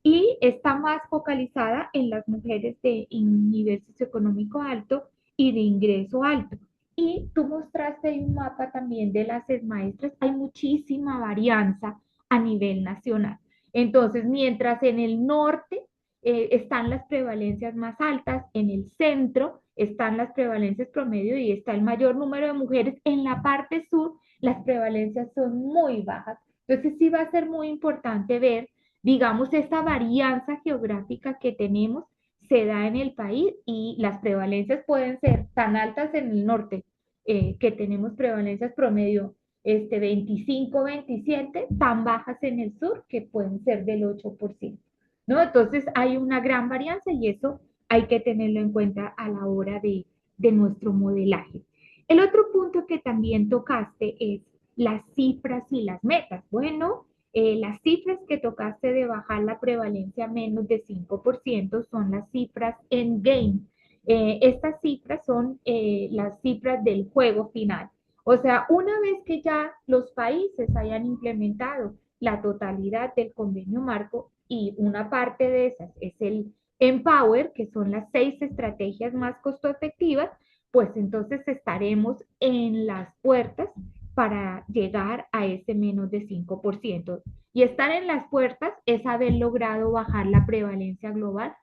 Y está más focalizada en las mujeres de nivel socioeconómico alto y de ingreso alto. Y tú mostraste un mapa también de las maestras, hay muchísima varianza a nivel nacional. Entonces, mientras en el norte están las prevalencias más altas, en el centro están las prevalencias promedio y está el mayor número de mujeres, en la parte sur las prevalencias son muy bajas, Entonces sí va a ser muy importante ver, digamos, esta varianza geográfica que tenemos se da en el país y las prevalencias pueden ser tan altas en el norte, que tenemos prevalencias promedio 25, 27, tan bajas en el sur que pueden ser del 8%, ¿no? Entonces hay una gran varianza y eso hay que tenerlo en cuenta a la hora de nuestro modelaje. El otro punto que también tocaste es las cifras y las metas. Bueno, las cifras que tocaste de bajar la prevalencia a menos de 5% son las cifras endgame. Estas cifras son las cifras del juego final. O sea, una vez que ya los países hayan implementado la totalidad del convenio marco y una parte de esas es el Empower, que son las 6 estrategias más costo efectivas, pues entonces estaremos en las puertas para llegar a ese menos de 5%. Y estar en las puertas es haber logrado bajar la prevalencia global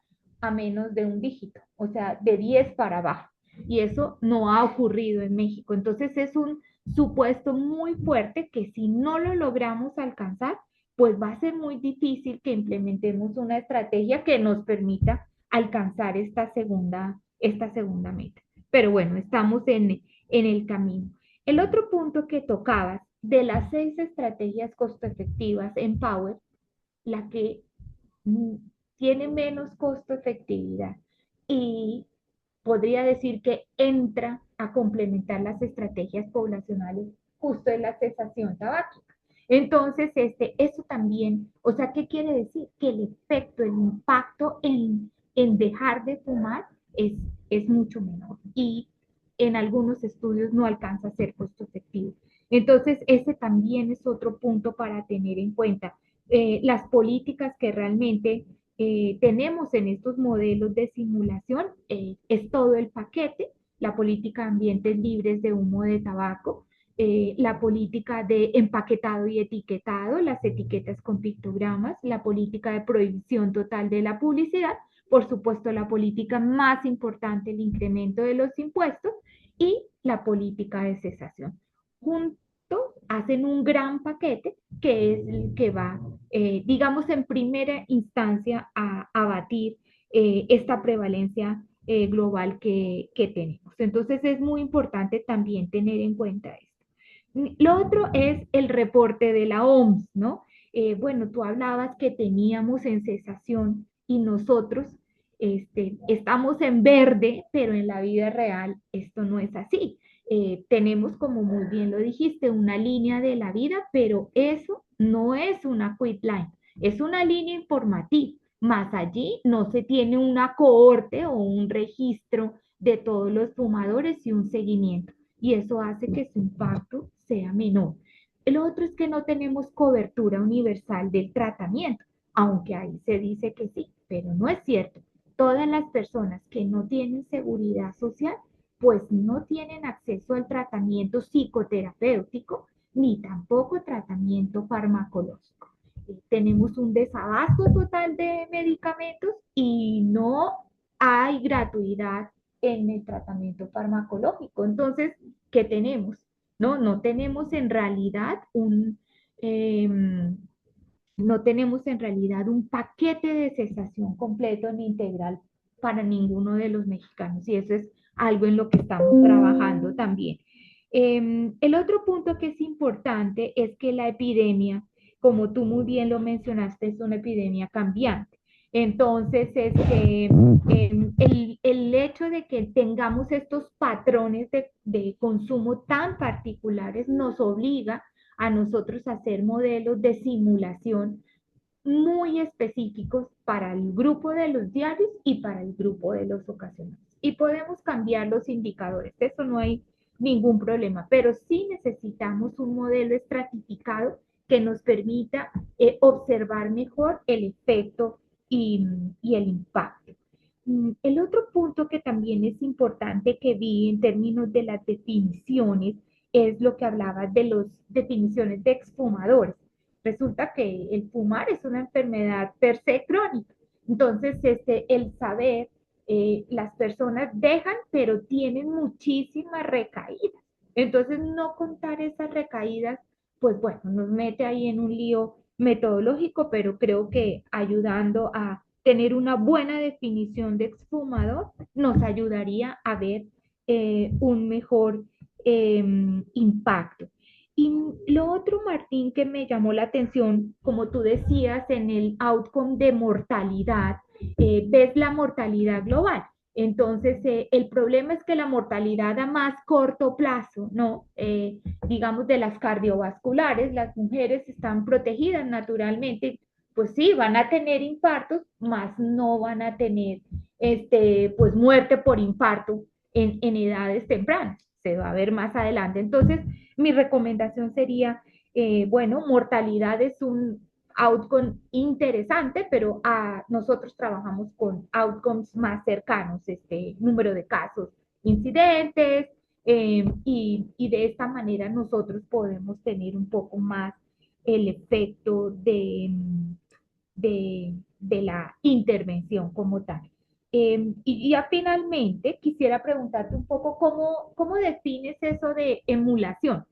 a menos de un dígito, o sea, de 10 para abajo. Y eso no ha ocurrido en México. Entonces es un supuesto muy fuerte que si no lo logramos alcanzar, pues va a ser muy difícil que implementemos una estrategia que nos permita alcanzar esta segunda meta. Pero bueno, estamos en el camino. El otro punto que tocabas, de las 6 estrategias costo efectivas en Power, la que mm, tiene menos costo efectividad y podría decir que entra a complementar las estrategias poblacionales justo en la cesación tabáquica. Entonces, eso también, o sea, ¿qué quiere decir? Que el efecto, el impacto en dejar de fumar es mucho menor y en algunos estudios no alcanza a ser costo efectivo. Entonces, ese también es otro punto para tener en cuenta. Las políticas que realmente tenemos en estos modelos de simulación es todo el paquete, la política de ambientes libres de humo de tabaco, la política de empaquetado y etiquetado, las etiquetas con pictogramas, la política de prohibición total de la publicidad, por supuesto la política más importante, el incremento de los impuestos y la política de cesación. Juntos hacen un gran paquete que es el que va, digamos, en primera instancia a abatir esta prevalencia global que tenemos. Entonces es muy importante también tener en cuenta esto. Lo otro es el reporte de la OMS, ¿no? Bueno, tú hablabas que teníamos en cesación y nosotros estamos en verde, pero en la vida real esto no es así. Tenemos, como muy bien lo dijiste, una línea de la vida, pero eso no es una quit line, es una línea informativa. Más allí no se tiene una cohorte o un registro de todos los fumadores y un seguimiento. Y eso hace que su impacto sea menor. El otro es que no tenemos cobertura universal del tratamiento, aunque ahí se dice que sí, pero no es cierto. Todas las personas que no tienen seguridad social pues no tienen acceso al tratamiento psicoterapéutico ni tampoco tratamiento farmacológico. Tenemos un desabasto total de medicamentos y no hay gratuidad en el tratamiento farmacológico. Entonces, ¿qué tenemos? No tenemos en realidad no tenemos en realidad un paquete de cesación completo ni integral para ninguno de los mexicanos y eso es algo en lo que estamos trabajando también. El otro punto que es importante es que la epidemia, como tú muy bien lo mencionaste, es una epidemia cambiante. Entonces, el hecho de que tengamos estos patrones de consumo tan particulares nos obliga a nosotros hacer modelos de simulación muy específicos para el grupo de los diarios y para el grupo de los ocasionales. Y podemos cambiar los indicadores, eso no hay ningún problema, pero sí necesitamos un modelo estratificado que nos permita observar mejor el efecto y el impacto. El otro punto que también es importante que vi en términos de las definiciones es lo que hablaba de las definiciones de exfumadores. Resulta que el fumar es una enfermedad per se crónica. Entonces, el saber, las personas dejan, pero tienen muchísimas recaídas. Entonces, no contar esas recaídas pues bueno, nos mete ahí en un lío metodológico, pero creo que ayudando a tener una buena definición de exfumador nos ayudaría a ver un mejor impacto. Y lo otro, Martín, que me llamó la atención, como tú decías, en el outcome de mortalidad, ves la mortalidad global. Entonces, el problema es que la mortalidad a más corto plazo, ¿no? Digamos de las cardiovasculares, las mujeres están protegidas naturalmente, pues sí, van a tener infartos, más no van a tener, pues muerte por infarto en edades tempranas. Se va a ver más adelante. Entonces, mi recomendación sería, bueno, mortalidad es un outcome interesante, pero nosotros trabajamos con outcomes más cercanos, número de casos, incidentes, y de esta manera nosotros podemos tener un poco más el efecto de la intervención como tal. Y ya finalmente quisiera preguntarte un poco cómo defines eso de emulación.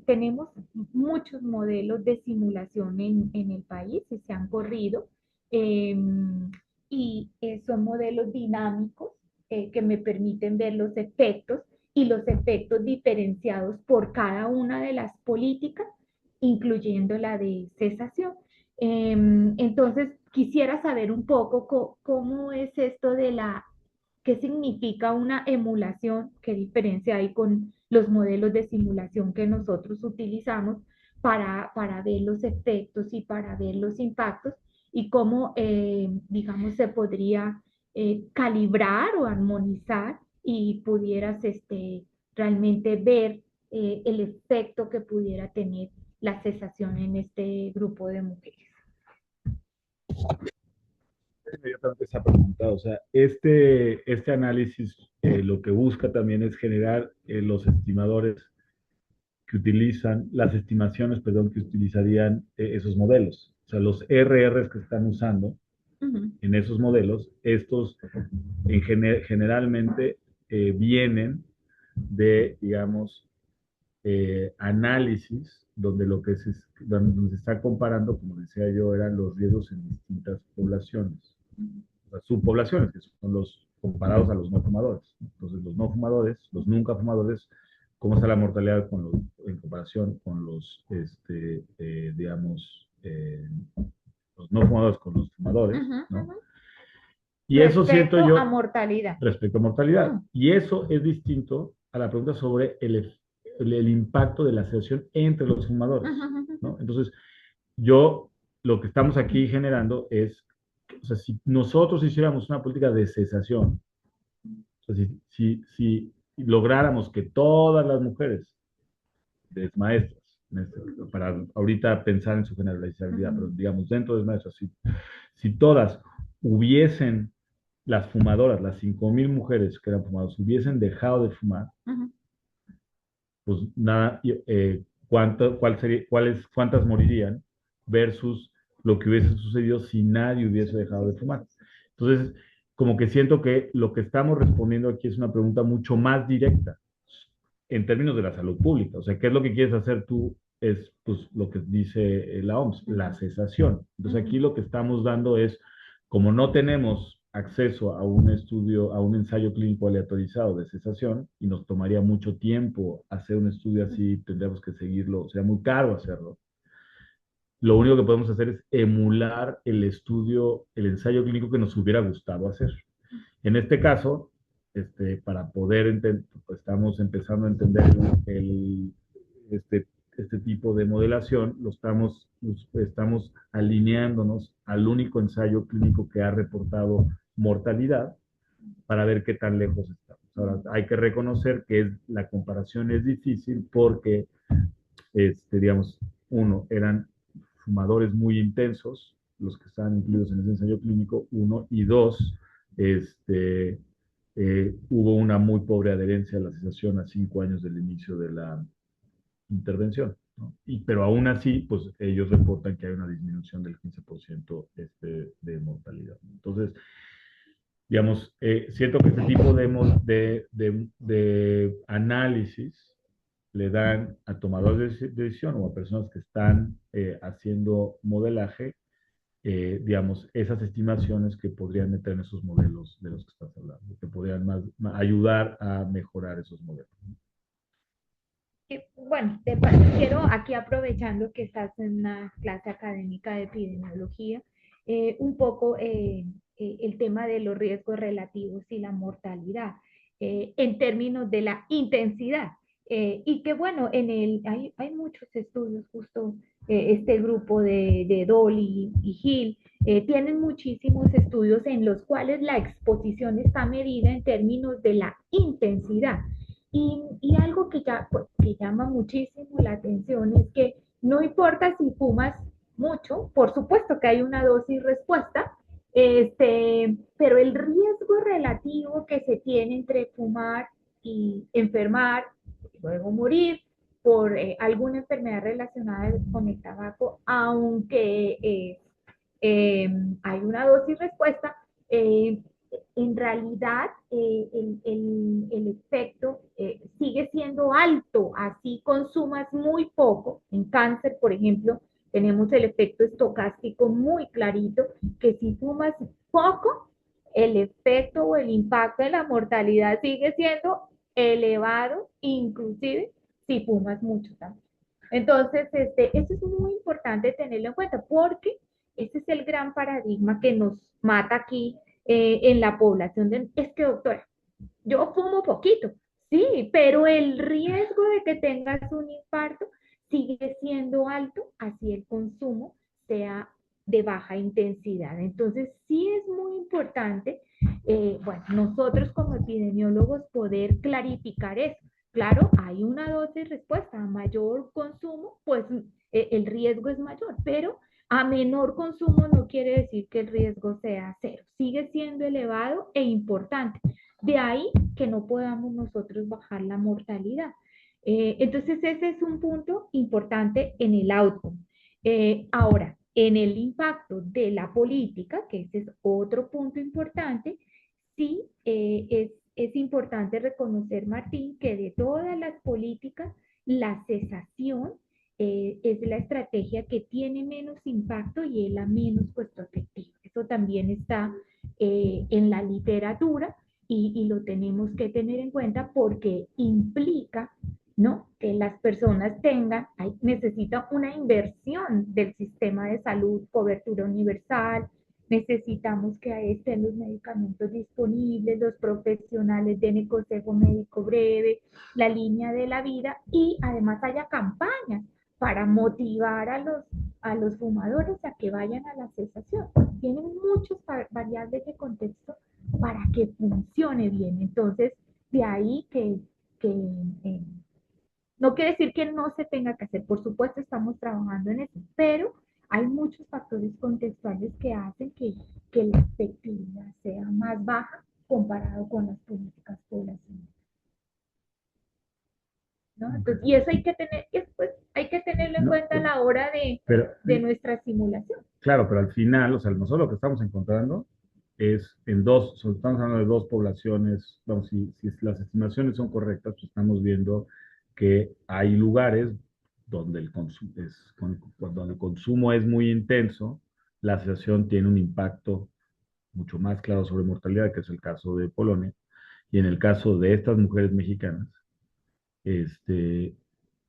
Tenemos muchos modelos de simulación en el país que se han corrido eh, y son modelos dinámicos que me permiten ver los efectos y los efectos diferenciados por cada una de las políticas, incluyendo la de cesación. Entonces, quisiera saber un poco cómo es esto de qué significa una emulación, qué diferencia hay con los modelos de simulación que nosotros utilizamos para ver los efectos y para ver los impactos y cómo, digamos, se podría calibrar o armonizar y pudieras realmente ver el efecto que pudiera tener la cesación en este grupo de mujeres. Inmediatamente esa pregunta, o sea, este análisis lo que busca también es generar los estimadores que utilizan, las estimaciones, perdón, que utilizarían esos modelos. O sea, los RRs que están usando en esos modelos, estos generalmente vienen de, digamos, análisis donde donde se está comparando, como decía yo, eran los riesgos en distintas poblaciones, o sea, subpoblaciones, que son los comparados a los no fumadores. Entonces, los no fumadores, los nunca fumadores, cómo está la mortalidad en comparación con los, digamos, los no fumadores con los fumadores, ¿no? Y eso siento yo. Respecto a mortalidad. Respecto a mortalidad. Y eso es distinto a la pregunta sobre el impacto de la sedación entre los fumadores, ¿no? Entonces, lo que estamos aquí generando es, o sea, si nosotros hiciéramos una política de cesación, o sea, si lográramos que todas las mujeres maestras, para ahorita pensar en su generalizabilidad, pero digamos dentro de maestras, si todas hubiesen, las fumadoras, las 5,000 mujeres que eran fumadoras, hubiesen dejado de fumar, pues nada, cuántas morirían versus lo que hubiese sucedido si nadie hubiese dejado de fumar. Entonces, como que siento que lo que estamos respondiendo aquí es una pregunta mucho más directa en términos de la salud pública. O sea, ¿qué es lo que quieres hacer tú? Es pues lo que dice la OMS, la cesación. Entonces aquí lo que estamos dando es, como no tenemos acceso a un estudio, a un ensayo clínico aleatorizado de cesación, y nos tomaría mucho tiempo hacer un estudio así, tendríamos que seguirlo, sería muy caro hacerlo. Lo único que podemos hacer es emular el estudio, el ensayo clínico que nos hubiera gustado hacer. En este caso, para poder entender, estamos empezando a entender este tipo de modelación, estamos alineándonos al único ensayo clínico que ha reportado mortalidad para ver qué tan lejos estamos. Ahora, hay que reconocer que la comparación es difícil porque, digamos, eran fumadores muy intensos, los que están incluidos en ese ensayo clínico, uno, y dos, hubo una muy pobre adherencia a la cesación a 5 años del inicio de la intervención, ¿no? Pero aún así, pues ellos reportan que hay una disminución del 15% de mortalidad. Entonces, digamos, siento que este tipo de análisis le dan a tomadores de decisión o a personas que están haciendo modelaje, digamos, esas estimaciones que podrían meter en esos modelos de los que estás hablando, que podrían ayudar a mejorar esos modelos. Bueno, quiero aquí aprovechando que estás en una clase académica de epidemiología, un poco el tema de los riesgos relativos y la mortalidad en términos de la intensidad. Y que bueno, hay muchos estudios, justo este grupo de Dolly y Hill, tienen muchísimos estudios en los cuales la exposición está medida en términos de la intensidad. Y algo que llama muchísimo la atención es que no importa si fumas mucho, por supuesto que hay una dosis respuesta, pero el riesgo relativo que se tiene entre fumar y enfermar, y luego morir por alguna enfermedad relacionada con el tabaco, aunque hay una dosis respuesta, en realidad el efecto sigue siendo alto, así consumas muy poco. En cáncer, por ejemplo, tenemos el efecto estocástico muy clarito, que si fumas poco, el efecto o el impacto de la mortalidad sigue siendo elevado, inclusive si fumas mucho también. Entonces, eso es muy importante tenerlo en cuenta porque ese es el gran paradigma que nos mata aquí en la población. Es que, doctora, yo fumo poquito, sí, pero el riesgo de que tengas un infarto sigue siendo alto, así el consumo sea de baja intensidad. Entonces, sí es muy importante, bueno, nosotros como epidemiólogos poder clarificar eso. Claro, hay una dosis respuesta, a mayor consumo, pues el riesgo es mayor, pero a menor consumo no quiere decir que el riesgo sea cero, sigue siendo elevado e importante. De ahí que no podamos nosotros bajar la mortalidad. Entonces ese es un punto importante en el outcome. Ahora, en el impacto de la política, que ese es otro punto importante, sí es importante reconocer, Martín, que de todas las políticas, la cesación es la estrategia que tiene menos impacto y es la menos costo efectiva. Eso también está en la literatura y lo tenemos que tener en cuenta porque implica, ¿no?, que las personas necesitan una inversión del sistema de salud, cobertura universal, necesitamos que estén los medicamentos disponibles, los profesionales den el consejo médico breve, la línea de la vida y además haya campañas para motivar a los fumadores a que vayan a la cesación. Tienen muchas variables de contexto para que funcione bien. Entonces, de ahí que no quiere decir que no se tenga que hacer. Por supuesto, estamos trabajando en eso, pero hay muchos factores contextuales que hacen que la efectividad sea más baja comparado con las políticas poblacionales. ¿No? Entonces, y eso hay que tenerlo en cuenta a la hora de nuestra simulación. Claro, pero al final, o sea, nosotros lo que estamos encontrando es estamos hablando de dos poblaciones, vamos, si las estimaciones son correctas, pues estamos viendo que hay lugares donde donde el consumo es muy intenso, la cesación tiene un impacto mucho más claro sobre mortalidad, que es el caso de Polonia, y en el caso de estas mujeres mexicanas,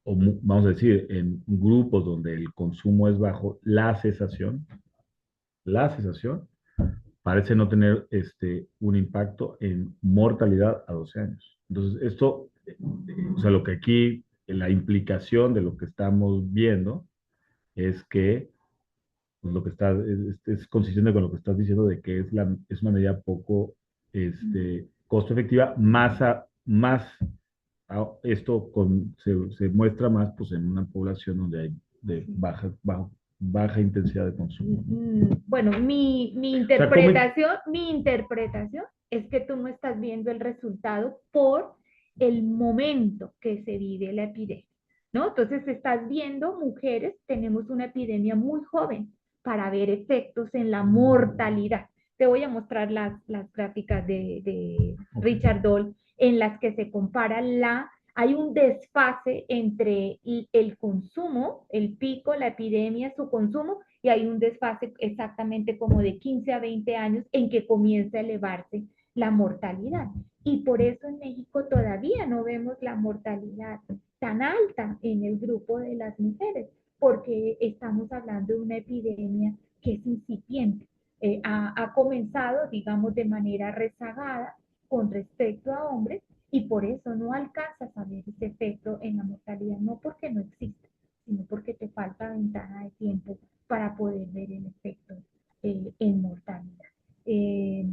vamos a decir, en grupos donde el consumo es bajo, la cesación parece no tener un impacto en mortalidad a 12 años. Entonces, o sea, lo que aquí, la implicación de lo que estamos viendo es que pues, lo que es consistente con lo que estás diciendo de que es una medida poco costo efectiva, esto se muestra más pues, en una población donde hay de baja intensidad de consumo. Bueno, mi interpretación es que tú no estás viendo el resultado por el momento que se vive la epidemia, ¿no? Entonces estás viendo mujeres, tenemos una epidemia muy joven para ver efectos en la mortalidad. Te voy a mostrar las gráficas de Richard Doll en las que se compara la hay un desfase entre el consumo, el pico, la epidemia, su consumo, y hay un desfase exactamente como de 15 a 20 años en que comienza a elevarse la mortalidad. Y por eso en México todavía no vemos la mortalidad tan alta en el grupo de las mujeres, porque estamos hablando de una epidemia que es incipiente. Ha comenzado, digamos, de manera rezagada con respecto a hombres y por eso no alcanzas a ver ese efecto en la mortalidad, no porque no existe, sino porque te falta ventana de tiempo para poder ver el efecto en mortalidad. Eh,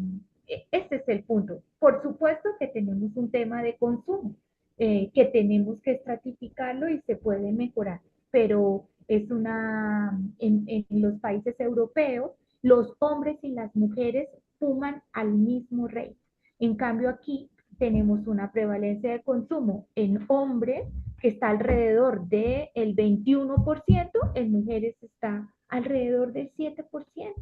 Este es el punto. Por supuesto que tenemos un tema de consumo, que tenemos que estratificarlo y se puede mejorar, pero es en los países europeos, los hombres y las mujeres fuman al mismo rate. En cambio aquí tenemos una prevalencia de consumo en hombres que está alrededor del 21%, en mujeres está alrededor del 7%.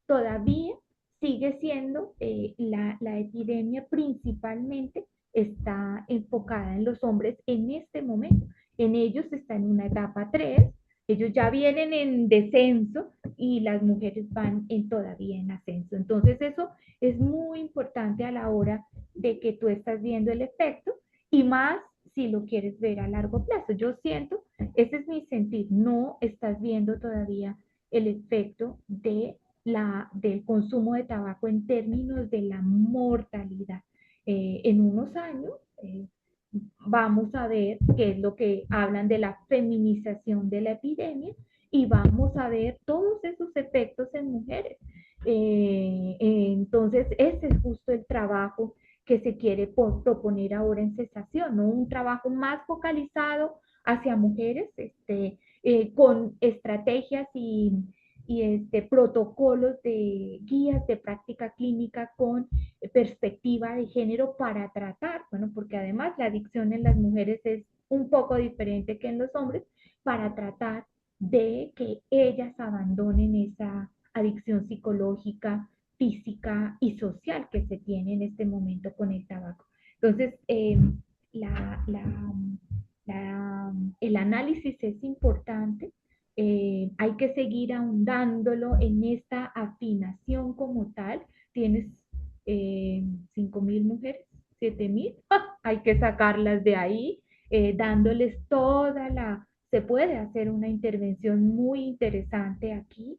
Todavía sigue siendo la epidemia principalmente está enfocada en los hombres en este momento. En ellos está en una etapa 3, ellos ya vienen en descenso y las mujeres van todavía en ascenso. Entonces eso es muy importante a la hora de que tú estás viendo el efecto y más si lo quieres ver a largo plazo. Yo siento, ese es mi sentir, no estás viendo todavía el efecto del consumo de tabaco en términos de la mortalidad. En unos años vamos a ver qué es lo que hablan de la feminización de la epidemia y vamos a ver todos esos efectos en mujeres. Entonces, ese es justo el trabajo que se quiere proponer ahora en cesación, ¿no? Un trabajo más focalizado hacia mujeres, con estrategias y protocolos de guías de práctica clínica con perspectiva de género para tratar, bueno, porque además la adicción en las mujeres es un poco diferente que en los hombres, para tratar de que ellas abandonen esa adicción psicológica, física y social que se tiene en este momento con el tabaco. Entonces, la, la, el análisis es importante, hay que seguir ahondándolo en esta afinación como tal. Tienes 5.000 mujeres, 7.000, hay que sacarlas de ahí, dándoles se puede hacer una intervención muy interesante aquí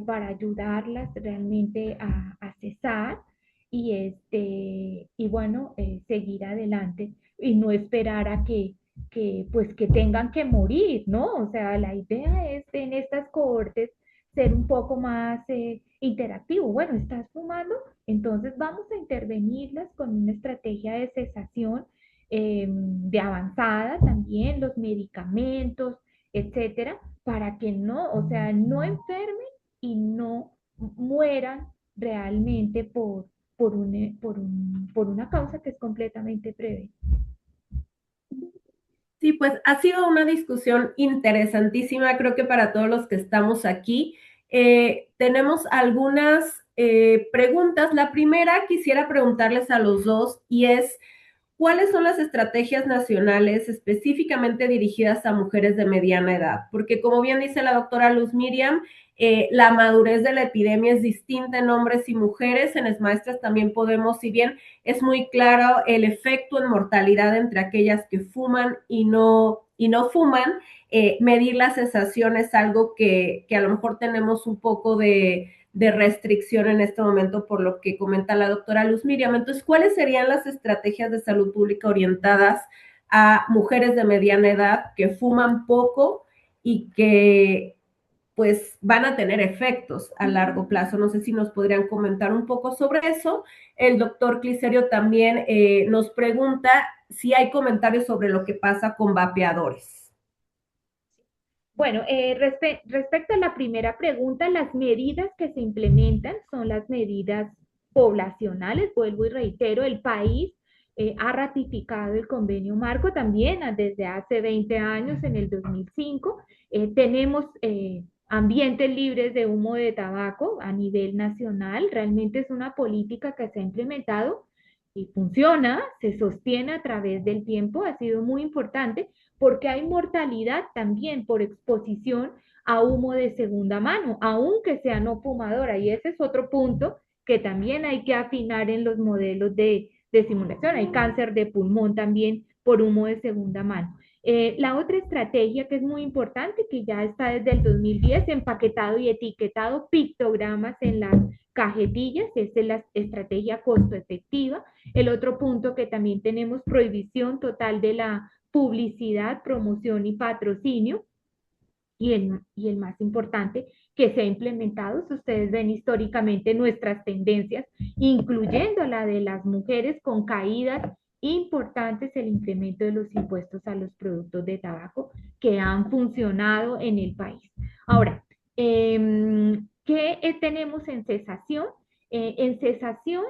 para ayudarlas realmente a cesar y bueno, seguir adelante y no esperar a pues que tengan que morir, ¿no? O sea, la idea es en estas cohortes ser un poco más interactivo. Bueno, estás fumando, entonces vamos a intervenirlas con una estrategia de cesación de avanzada también, los medicamentos, etcétera, para que no, o sea, no enfermen y no mueran realmente por una causa que es completamente previa. Sí, pues ha sido una discusión interesantísima, creo que para todos los que estamos aquí. Tenemos algunas preguntas. La primera quisiera preguntarles a los dos y es, ¿cuáles son las estrategias nacionales específicamente dirigidas a mujeres de mediana edad? Porque como bien dice la doctora Luz Miriam, la madurez de la epidemia es distinta en hombres y mujeres. En ESMAESTRAS también podemos, si bien es muy claro el efecto en mortalidad entre aquellas que fuman y no fuman, medir la cesación es algo que a lo mejor tenemos un poco de restricción en este momento por lo que comenta la doctora Luz Miriam. Entonces, ¿cuáles serían las estrategias de salud pública orientadas a mujeres de mediana edad que fuman poco y que pues van a tener efectos a largo plazo? No sé si nos podrían comentar un poco sobre eso. El doctor Cliserio también nos pregunta si hay comentarios sobre lo que pasa con vapeadores. Bueno, respecto a la primera pregunta, las medidas que se implementan son las medidas poblacionales. Vuelvo y reitero, el país ha ratificado el convenio marco también desde hace 20 años, en el 2005. Tenemos ambientes libres de humo de tabaco a nivel nacional. Realmente es una política que se ha implementado y funciona, se sostiene a través del tiempo, ha sido muy importante porque hay mortalidad también por exposición a humo de segunda mano, aunque sea no fumadora. Y ese es otro punto que también hay que afinar en los modelos de simulación. Hay cáncer de pulmón también por humo de segunda mano. La otra estrategia que es muy importante, que ya está desde el 2010, empaquetado y etiquetado pictogramas en las cajetillas, esta es la estrategia costo efectiva. El otro punto que también tenemos, prohibición total de la publicidad, promoción y patrocinio. Y el más importante que se ha implementado, si ustedes ven históricamente nuestras tendencias, incluyendo la de las mujeres con caídas importantes, el incremento de los impuestos a los productos de tabaco que han funcionado en el país. Ahora, ¿qué tenemos en cesación? En cesación,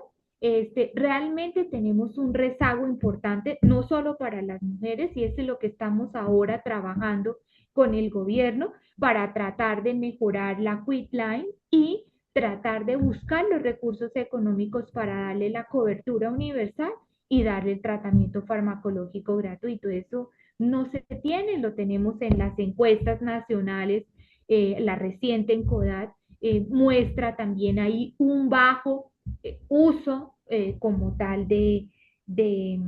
realmente tenemos un rezago importante, no solo para las mujeres, y eso es lo que estamos ahora trabajando con el gobierno para tratar de mejorar la quitline y tratar de buscar los recursos económicos para darle la cobertura universal y darle el tratamiento farmacológico gratuito. Eso no se tiene, lo tenemos en las encuestas nacionales, la reciente en CODAT muestra también ahí un bajo uso como tal de, de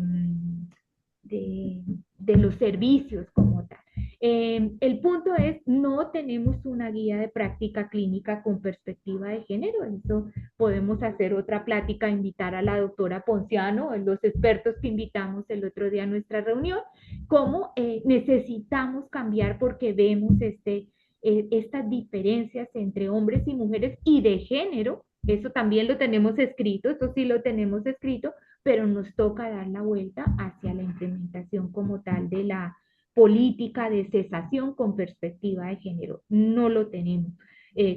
los servicios como tal. El punto es, no tenemos una guía de práctica clínica con perspectiva de género. Eso podemos hacer otra plática, invitar a la doctora Ponciano, los expertos que invitamos el otro día a nuestra reunión, cómo necesitamos cambiar porque vemos estas diferencias entre hombres y mujeres y de género. Eso también lo tenemos escrito, eso sí lo tenemos escrito, pero nos toca dar la vuelta hacia la implementación como tal de la política de cesación con perspectiva de género. No lo tenemos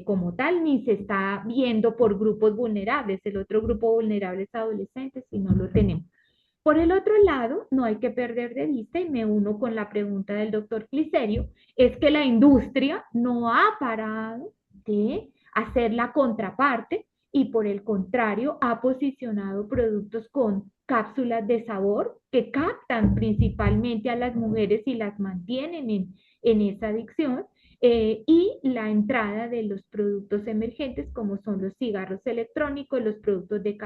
como tal, ni se está viendo por grupos vulnerables. El otro grupo vulnerable es adolescentes y no lo tenemos. Por el otro lado, no hay que perder de vista, y me uno con la pregunta del doctor Cliserio, es que la industria no ha parado de hacer la contraparte y por el contrario ha posicionado productos con cápsulas de sabor que captan principalmente a las mujeres y las mantienen en esa adicción. Y la entrada de los productos emergentes como son los cigarros electrónicos, los productos de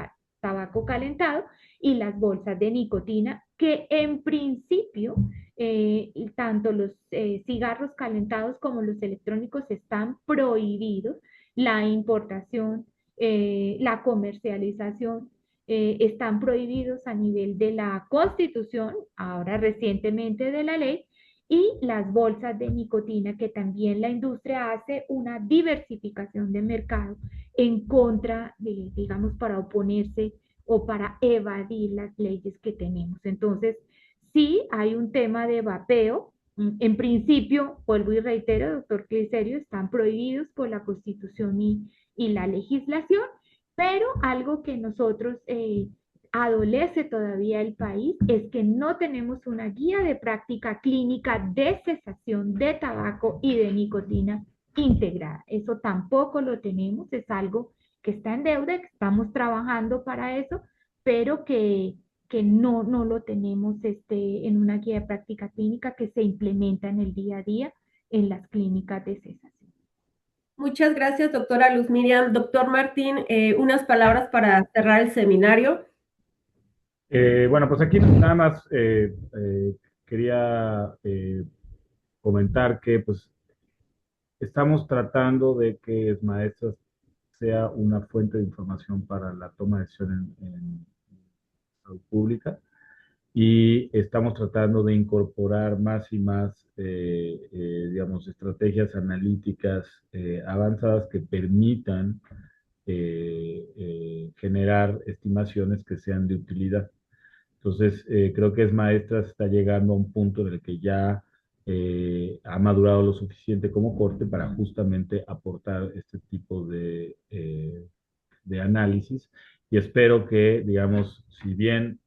tabaco calentado y las bolsas de nicotina, que en principio tanto los cigarros calentados como los electrónicos están prohibidos, la importación, la comercialización están prohibidos a nivel de la Constitución, ahora recientemente de la ley, y las bolsas de nicotina, que también la industria hace una diversificación de mercado en contra de, digamos, para oponerse o para evadir las leyes que tenemos. Entonces, sí hay un tema de vapeo. En principio, vuelvo y reitero, doctor Cliserio, están prohibidos por la Constitución y la legislación, pero algo que nosotros adolece todavía el país es que no tenemos una guía de práctica clínica de cesación de tabaco y de nicotina integrada. Eso tampoco lo tenemos, es algo que está en deuda, que estamos trabajando para eso, pero que no lo tenemos en una guía de práctica clínica que se implementa en el día a día en las clínicas de cesación. Muchas gracias, doctora Luz Miriam. Doctor Martín, unas palabras para cerrar el seminario. Bueno, pues aquí nada más quería comentar que pues estamos tratando de que Maestras sea una fuente de información para la toma de decisión en salud pública y estamos tratando de incorporar más y más, digamos, estrategias analíticas avanzadas que permitan generar estimaciones que sean de utilidad. Entonces, creo que Maestras está llegando a un punto en el que ya ha madurado lo suficiente como corte para justamente aportar este tipo de análisis y espero que, digamos, si bien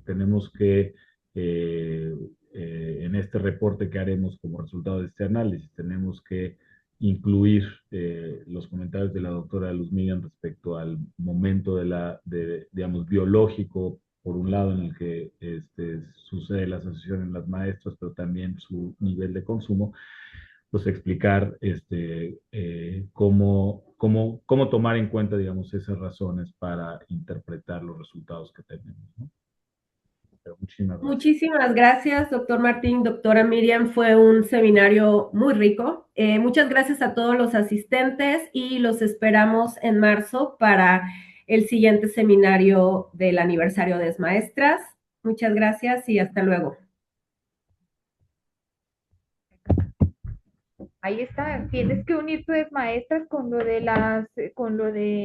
tenemos que, en este reporte que haremos como resultado de este análisis, tenemos que incluir los comentarios de la doctora Luz Miriam respecto al momento digamos, biológico por un lado en el que sucede la asociación en las maestras, pero también su nivel de consumo, pues explicar cómo tomar en cuenta, digamos, esas razones para interpretar los resultados que tenemos, ¿no? Pero muchísimas gracias. Muchísimas gracias, doctor Martín, doctora Miriam. Fue un seminario muy rico. Muchas gracias a todos los asistentes y los esperamos en marzo para el siguiente seminario del aniversario de ESMAESTRAS. Muchas gracias y hasta luego. Ahí está, tienes que unir tus maestras con lo de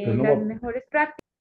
Pues no, las mejores prácticas.